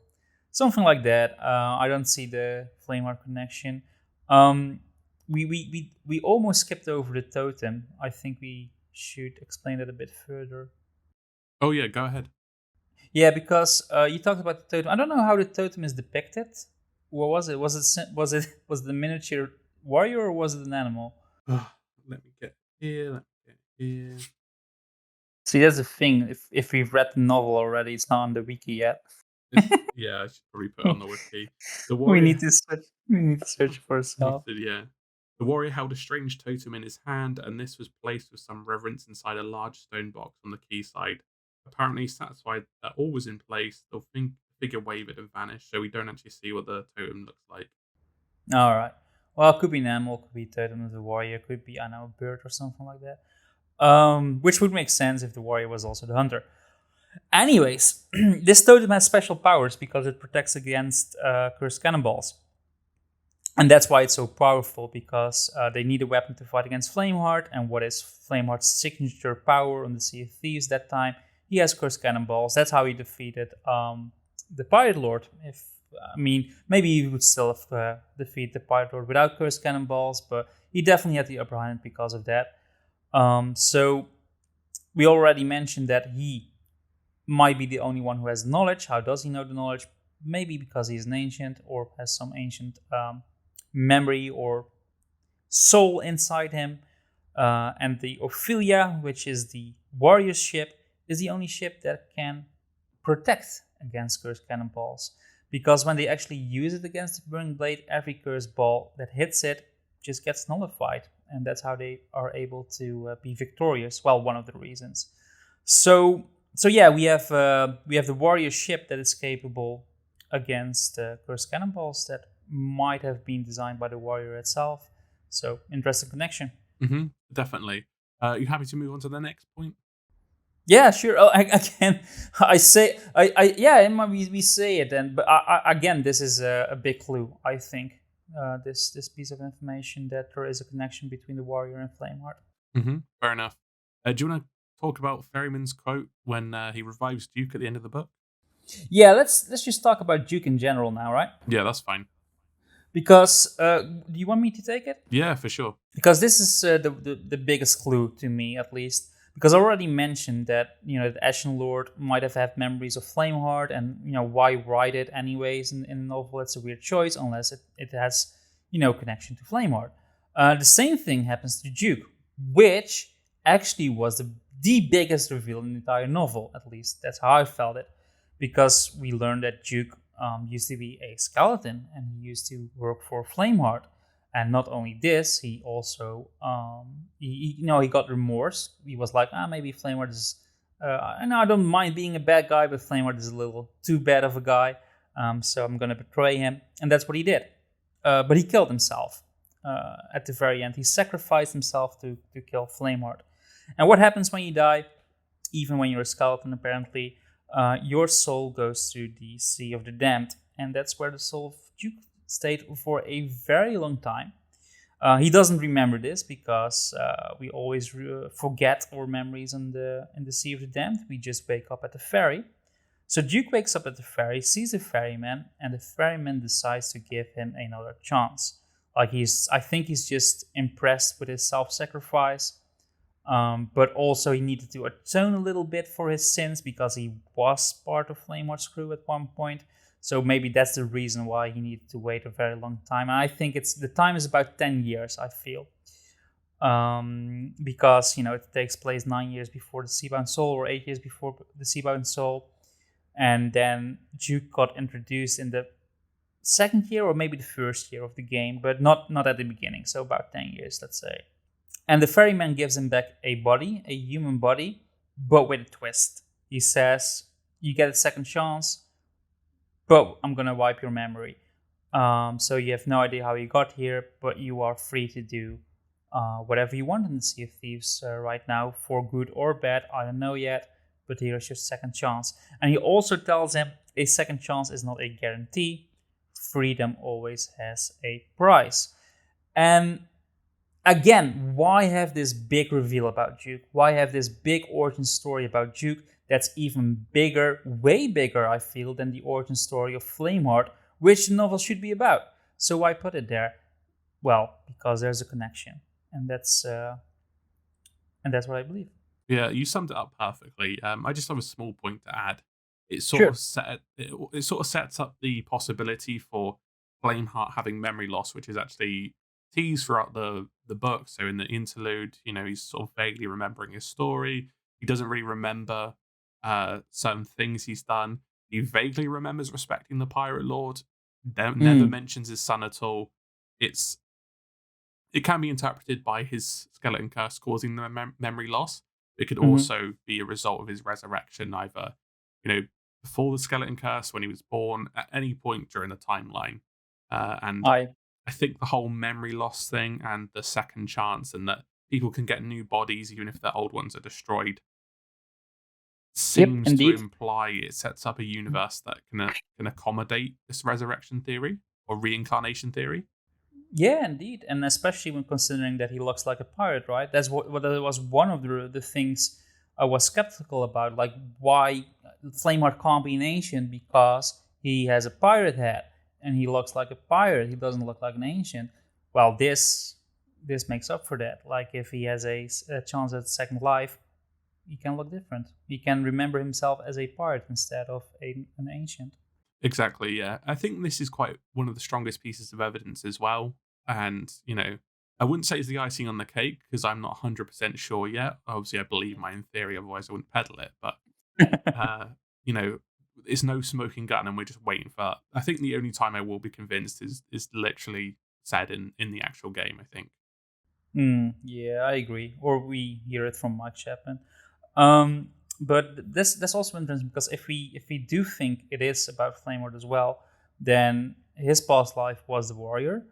something like that. I don't see the Flameheart connection. We almost skipped over the totem. I think we should explain that a bit further. Oh yeah, go ahead. Yeah, because you talked about the totem. I don't know how the totem is depicted. What was it? Was it the miniature warrior or was it an animal? Let me get here. See, that's the thing. If we've read the novel already, it's not on the wiki yet. Yeah, I should probably put it on the wiki. We need to search for ourselves. Yeah. The warrior held a strange totem in his hand, and this was placed with some reverence inside a large stone box on the quayside. Apparently satisfied that all was in place, the figure wavered and vanished, so we don't actually see what the totem looks like. All right. Well, it could be an animal, could be a totem of the warrior, could be, I don't know, a bird or something like that. Which would make sense if the warrior was also the hunter. Anyways, this totem has special powers because it protects against cursed cannonballs. And that's why it's so powerful, because they need a weapon to fight against Flameheart. And what is Flameheart's signature power on the Sea of Thieves that time? He has cursed cannonballs. That's how he defeated the Pirate Lord. Maybe he would still have defeat the Pirate Lord without cursed cannonballs, but he definitely had the upper hand because of that. So we already mentioned that he might be the only one who has knowledge. How does he know the knowledge? Maybe because he's an ancient or has some ancient memory or soul inside him. And the Ophelia, which is the warrior's ship, is the only ship that can protect against cursed cannonballs. Because when they actually use it against the Burning Blade, every cursed ball that hits it just gets nullified. And that's how they are able to be victorious. Well, one of the reasons. So yeah, we have the warrior ship that is capable against cursed cannonballs that might have been designed by the warrior itself. So interesting connection. Mm-hmm, definitely. You happy to move on to the next point? Yeah, sure. Oh, again, we say it, but again, this is a big clue. I think this piece of information that there is a connection between the warrior and Flameheart. Mm-hmm. Fair enough. Do you want to talk about Ferryman's quote when he revives Duke at the end of the book? Yeah, let's just talk about Duke in general now, right? Yeah, that's fine. Because do you want me to take it? Yeah, for sure. Because this is the biggest clue to me, at least. Because I already mentioned that the Ashen Lord might have had memories of Flameheart, and why write it anyways in the novel? It's a weird choice unless it has connection to Flameheart. The same thing happens to Duke, which actually was the biggest reveal in the entire novel. At least that's how I felt it, because we learned that Duke used to be a skeleton and he used to work for Flameheart. And not only this, he also he got remorse. He was like, maybe Flameheart is And I don't mind being a bad guy, but Flameheart is a little too bad of a guy. So I'm going to betray him. And that's what he did. But he killed himself at the very end. He sacrificed himself to kill Flameheart. And what happens when you die, even when you're a skeleton, apparently, your soul goes to the Sea of the Damned. And that's where the soul of Duke stayed for a very long time. He doesn't remember this because we always forget our memories in the Sea of the Damned. We just wake up at the ferry. So Duke wakes up at the ferry, sees the ferryman, and the ferryman decides to give him another chance. I think he's just impressed with his self-sacrifice, but also he needed to atone a little bit for his sins because he was part of Flameheart's crew at one point. So maybe that's the reason why he needed to wait a very long time. And I think the time is about 10 years, I feel. Because, it takes place 9 years before the Seabound Soul or 8 years before the Seabound Soul. And then Duke got introduced in the second year or maybe the first year of the game, but not at the beginning. So about 10 years, let's say. And the ferryman gives him back a body, a human body, but with a twist. He says, you get a second chance, but I'm going to wipe your memory. So you have no idea how you got here, but you are free to do whatever you want in the Sea of Thieves right now, for good or bad, I don't know yet, but here's your second chance. And he also tells him a second chance is not a guarantee. Freedom always has a price. And again, why have this big reveal about Duke? Why have this big origin story about Duke that's even bigger, way bigger, I feel, than the origin story of Flameheart, which the novel should be about? So why put it there? Well, because there's a connection, and that's what I believe. Yeah, you summed it up perfectly. I just have a small point to add. It Sure. sort of sets up the possibility for Flameheart having memory loss, which is actually teased throughout the book. So in the interlude, he's sort of vaguely remembering his story. He doesn't really remember certain things he's done. He vaguely remembers respecting the Pirate Lord. Never mentions his son at all. It can be interpreted by his skeleton curse causing the memory loss. It could also be a result of his resurrection, either before the skeleton curse, when he was born, at any point during the timeline. And I I think the whole memory loss thing and the second chance, and that people can get new bodies even if their old ones are destroyed, Yep, seems to indeed. imply it sets up a universe that can accommodate this resurrection theory or reincarnation theory. Yeah, indeed, and especially when considering that he looks like a pirate, right? That's what that was one of the things I was skeptical about. Like, why Flameheart can't be an ancient because he has a pirate hat and he looks like a pirate. He doesn't look like an ancient. Well, this makes up for that. Like, if he has a chance at second life, he can look different. He can remember himself as a pirate instead of an ancient. Exactly, yeah. I think this is quite one of the strongest pieces of evidence as well. And, I wouldn't say it's the icing on the cake because I'm not 100% sure yet. Obviously, I believe my own theory, otherwise I wouldn't peddle it. But, you know, it's no smoking gun and we're just waiting for. I think the only time I will be convinced is literally said in the actual game, I think. Yeah, I agree. Or we hear it from Mike Chapman. Um, but that's also interesting because if we do think it is about Flameheart as well, then his past life was the warrior,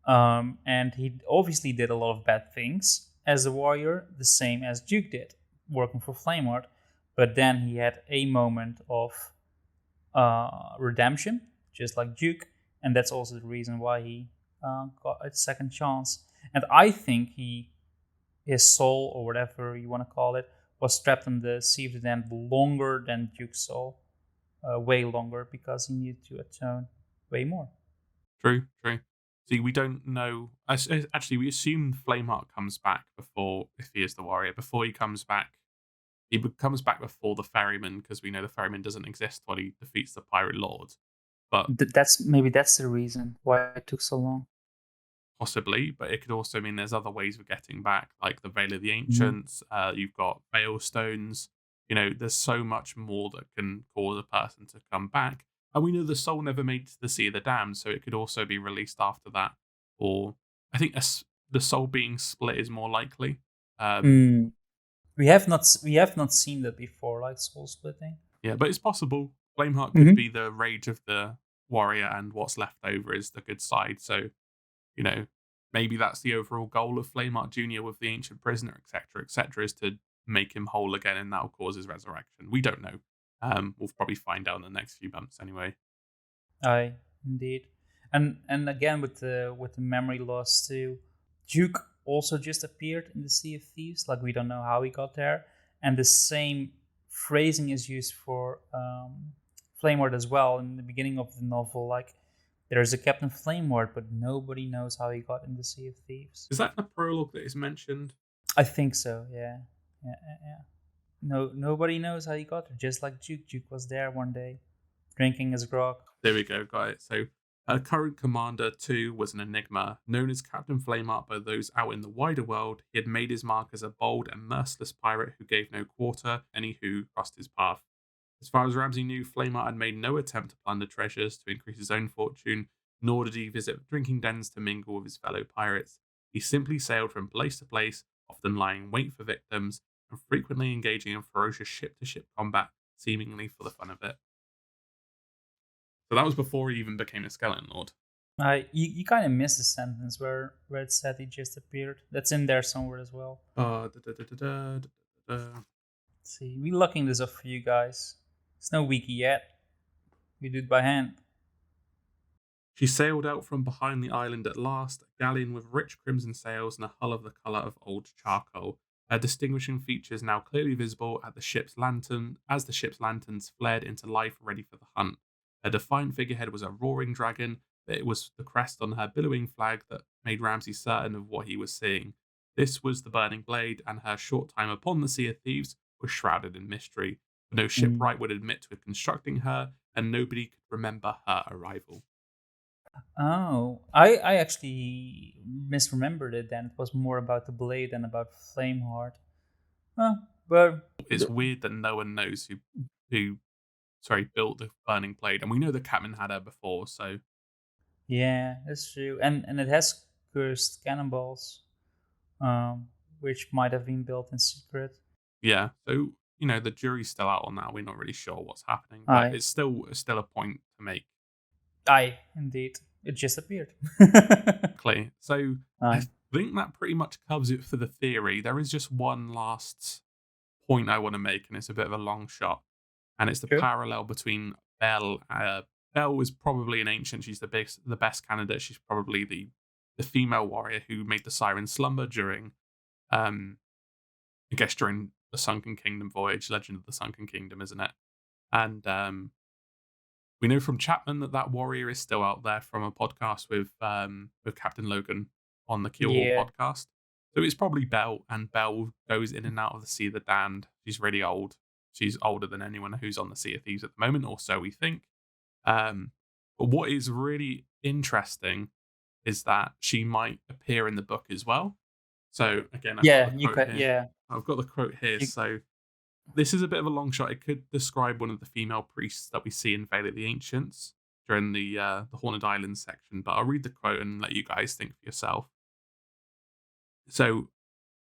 and he obviously did a lot of bad things as a warrior, the same as Duke did, working for Flameheart. But then he had a moment of redemption, just like Duke, and that's also the reason why he got a second chance. And I think his soul, or whatever you want to call it, was trapped in the Sea of the Damned longer than Duke's soul, way longer, because he needed to atone way more. True, true. See, we don't know. Actually, we assume Flameheart comes back before, if he is the warrior, before he comes back. Comes back before the ferryman because we know the ferryman doesn't exist while he defeats the pirate lord. But That's the reason why it took so long. possibly, but it could also mean there's other ways of getting back, like the Veil of the Mhm. Ancients. You've got Veil Stones. There's so much more that can cause a person to come back. And we know the soul never made it to the Sea of the Damned, so it could also be released after that. Or I think the soul being split is more likely. Um, Mm. We have not seen that before, like soul splitting. Yeah, but it's possible. Flameheart could Mm-hmm. be the rage of the warrior, and what's left over is the good side. So, you know, maybe that's the overall goal of Flameheart Jr. with the ancient prisoner, etc., is to make him whole again, and that'll cause his resurrection. We don't know. We'll probably find out in the next few months anyway. Aye, indeed. And again with the memory loss too. Duke also just appeared in the Sea of Thieves. Like we don't know how he got there, and the same phrasing is used for Flameward as well in the beginning of the novel. Like there's a Captain Flameward, but nobody knows how he got in the Sea of Thieves. Is that in the prologue that is mentioned? I think so. Yeah, yeah. No, nobody knows how he got there. Just like Duke. Duke was there one day, drinking his grog. There we go, got it. So, her current commander, too, was an enigma. Known as Captain Flameheart by those out in the wider world, he had made his mark as a bold and merciless pirate who gave no quarter any who crossed his path. As far as Ramsay knew, Flameheart had made no attempt to plunder treasures to increase his own fortune, nor did he visit drinking dens to mingle with his fellow pirates. He simply sailed from place to place, often lying in wait for victims, and frequently engaging in ferocious ship to ship combat, seemingly for the fun of it. So that was before he even became a Skeleton Lord. You kind of missed the sentence where it said he just appeared. That's in there somewhere as well. Da. See, we looking this up for you guys. It's no wiki yet. We do it by hand. She sailed out from behind the island at last, a galleon with rich crimson sails and a hull of the colour of old charcoal. Her distinguishing features now clearly visible at the ship's lantern as the ship's lanterns flared into life ready for the hunt. Her defiant figurehead was a roaring dragon, but it was the crest on her billowing flag that made Ramsay certain of what he was seeing. This was the Burning Blade, and her short time upon the Sea of Thieves was shrouded in mystery. No shipwright would admit to constructing her, and nobody could remember her arrival. Oh, I actually misremembered it. Then it was more about the blade than about Flameheart. Well, but It's weird that no one knows who built the Burning Blade, and we know the Captain had her before, so yeah, that's true. And it has cursed cannonballs, which might have been built in secret. yeah. So the jury's still out on that. We're not really sure what's happening, but Aye, it's still a point to make. aye, indeed, it just appeared. Clear. So I Aye. think that pretty much covers it for the theory. There is just one last point I want to make, and it's a bit of a long shot, and it's the True. parallel between Belle. Belle is probably an ancient. She's the best candidate. She's probably the female warrior who made the siren slumber during, I guess, during the Sunken Kingdom voyage, Legend of the Sunken Kingdom, isn't it? And we know from Chapman that warrior is still out there from a podcast with Captain Logan on the Keelhaul Yeah. podcast. So it's probably Belle, and Belle goes in and out of the Sea of the Damned. She's really old. She's older than anyone who's on the Sea of Thieves at the moment, or so we think. But what is really interesting is that she might appear in the book as well. So again, Yeah, you could. Yeah. I've got the quote here. You, So this is a bit of a long shot. It could describe one of the female priests that we see in Vale of the Ancients during the Haunted Islands section, but I'll read the quote and let you guys think for yourself. So,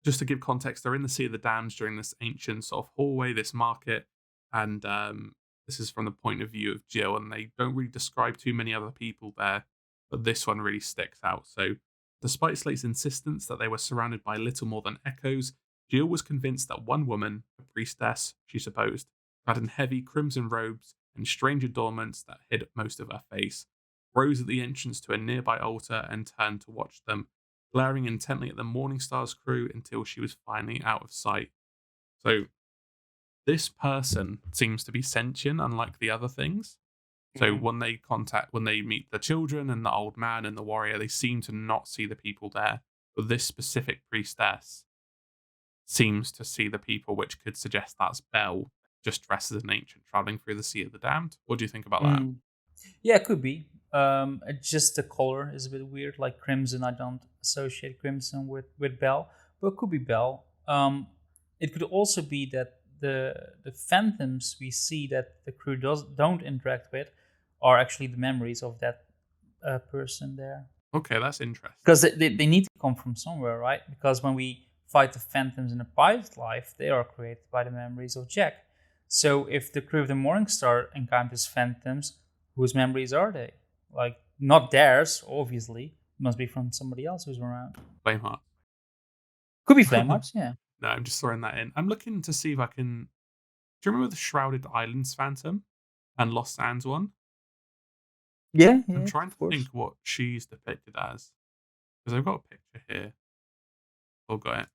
just to give context, they're in the Sea of the Damned during this ancient sort of hallway, this market, and this is from the point of view of Jill, and they don't really describe too many other people there, but this one really sticks out. So, despite Slate's insistence that they were surrounded by little more than echoes, Jill was convinced that one woman, a priestess, she supposed, clad in heavy crimson robes and strange adornments that hid most of her face, rose at the entrance to a nearby altar and turned to watch them, glaring intently at the Morningstar's crew until she was finally out of sight. So, this person seems to be sentient, unlike the other things. So when they meet the children and the old man and the warrior, they seem to not see the people there. But this specific priestess seems to see the people, which could suggest that's Belle, just dressed as an ancient traveling through the Sea of the Damned. What do you think about that? Yeah, it could be. Just the color is a bit weird, like crimson. I don't associate crimson with Belle, but it could be Belle. It could also be that the phantoms we see that the crew don't interact with are actually the memories of that person there. Okay, that's interesting. Because they need to come from somewhere, right? Because when we fight the phantoms in a pilot life, they are created by the memories of Jack. So if the crew of the Morningstar encounters phantoms, whose memories are they? Like, not theirs, obviously. It must be from somebody else who's around. Flameheart. Could be Flameheart's, yeah. No, I'm just throwing that in. I'm looking to see if I can... Do you remember the Shrouded Islands Phantom and Lost Sands one? Yeah, I'm trying to think what she's depicted as. Because I've got a picture here. I've got it.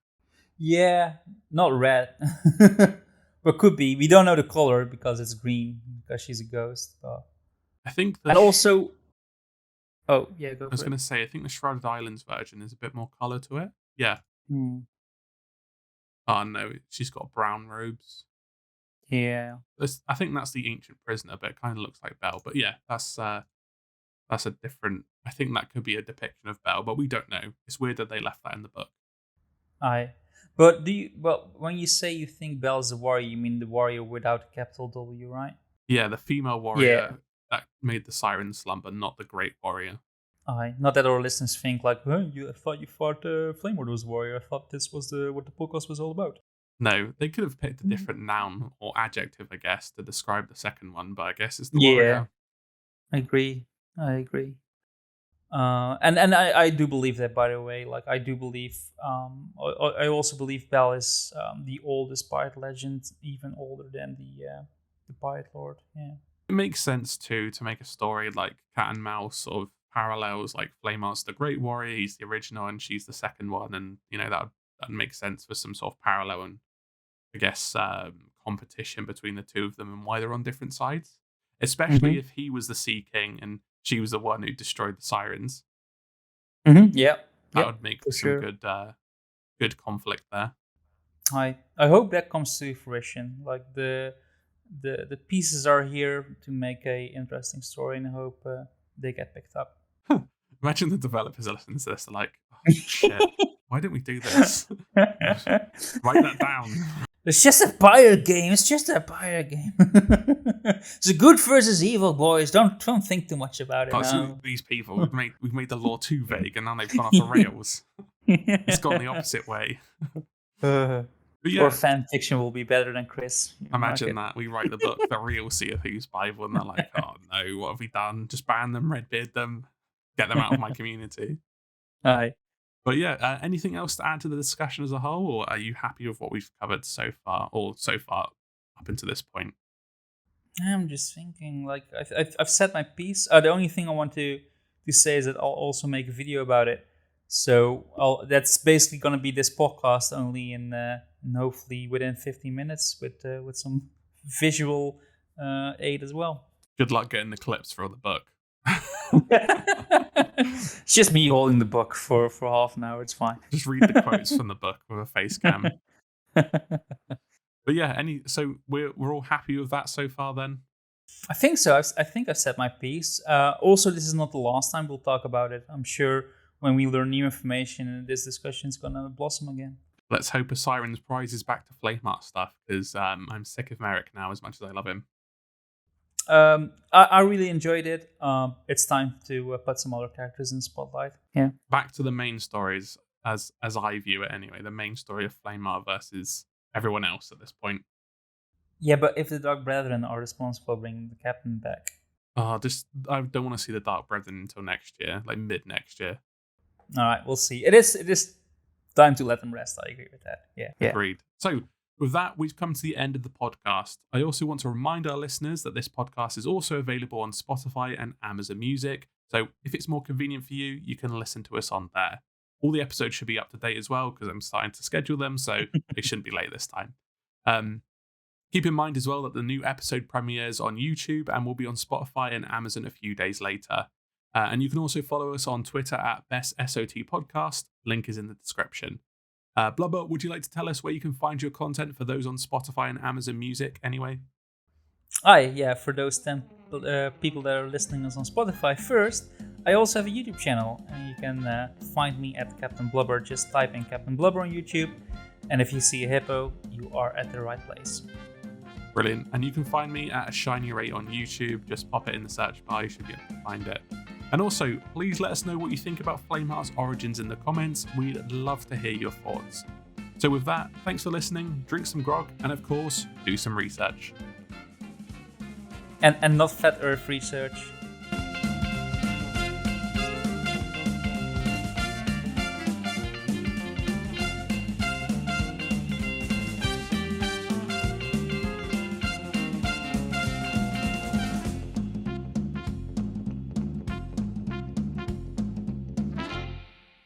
Yeah, not red. But could be. We don't know the color because it's green, because she's a ghost. But... I think and also... Oh, yeah, go for it. I was going to say, I think the Shrouded Islands version is a bit more colour to it. Yeah. Oh, no, she's got brown robes. Yeah. I think that's the Ancient Prisoner, but it kind of looks like Belle. But yeah, that's a different... I think that could be a depiction of Belle, but we don't know. It's weird that they left that in the book. Aye. But when you say you think Belle's a warrior, you mean the warrior without a capital W, right? Yeah, the female warrior that made the siren slumber, not the great warrior. Aye. Not that our listeners think like, I thought you thought Flamheart was a warrior. I thought this was what the podcast was all about. No, they could have picked a different noun or adjective, I guess, to describe the second one, but I guess it's the warrior. I agree. And I do believe that, by the way. Like, I do believe... I also believe Belle is the oldest pirate legend, even older than the Pirate Lord. Yeah. It makes sense, too, to make a story like Cat and Mouse sort of parallels, like Flameheart's the great warrior, he's the original, and she's the second one, and, that would make sense for some sort of parallel and, I guess, competition between the two of them and why they're on different sides. Especially if he was the Sea King and she was the one who destroyed the sirens. Yeah. That would make for some good conflict there. I hope that comes to fruition. Like, the pieces are here to make a interesting story, and I hope they get picked up. Imagine the developers listening to this, like, oh, shit, why didn't we do this? Write that down. It's just a pirate game. It's a good versus evil, boys. Don't think too much about it. So these people, we've made the law too vague, and now they've gone off the rails. It's gone the opposite way. Or fan fiction will be better than Chris. Imagine that. We write the book, the real Sea of Thieves Bible, and they're like, oh no, what have we done? Just ban them, redbeard them, get them out of my community. Aye. But yeah, anything else to add to the discussion as a whole, or are you happy with what we've covered so far up until this point? I'm just thinking, like, I've said my piece. The only thing I want to say is that I'll also make a video about it. So that's basically going to be this podcast only, and hopefully within 15 minutes with some visual aid as well. Good luck getting the clips for the book. It's just me holding the book for half an hour. It's fine. Just read the quotes from the book with a face cam. But yeah, so we're all happy with that so far then? I think so. I think I've said my piece. Also, this is not the last time we'll talk about it. I'm sure when we learn new information, this discussion is going to blossom again. Let's hope a Siren's Prize is back to Flameheart stuff, because I'm sick of Merrick now as much as I love him. I really enjoyed it. It's time to put some other characters in the spotlight. Yeah. Back to the main stories, as I view it anyway. The main story of Flameheart versus everyone else at this point. Yeah, but if the Dark Brethren are responsible for bringing the captain back. I don't want to see the Dark Brethren until next year, like mid next year. All right, we'll see. It is time to let them rest. I agree with that. Yeah. Agreed. So, with that, we've come to the end of the podcast. I also want to remind our listeners that this podcast is also available on Spotify and Amazon Music. So if it's more convenient for you, you can listen to us on there. All the episodes should be up to date as well, because I'm starting to schedule them, so they shouldn't be late this time. Keep in mind as well that the new episode premieres on YouTube and will be on Spotify and Amazon a few days later. And you can also follow us on Twitter at BestSOT Podcast. Link is in the description. Blubber, would you like to tell us where you can find your content for those on Spotify and Amazon Music anyway? Yeah, for those 10 people that are listening us on Spotify first, I also have a YouTube channel, and you can find me at Captain Blubber. Just type in Captain Blubber on YouTube, and if you see a hippo, you are at the right place. Brilliant. And you can find me at AShinyRay on YouTube. Just pop it in the search bar, you should be able to find it. And also, please let us know what you think about Flameheart's origins in the comments. We'd love to hear your thoughts. So with that, thanks for listening, drink some grog, and of course, do some research. And not flat earth research.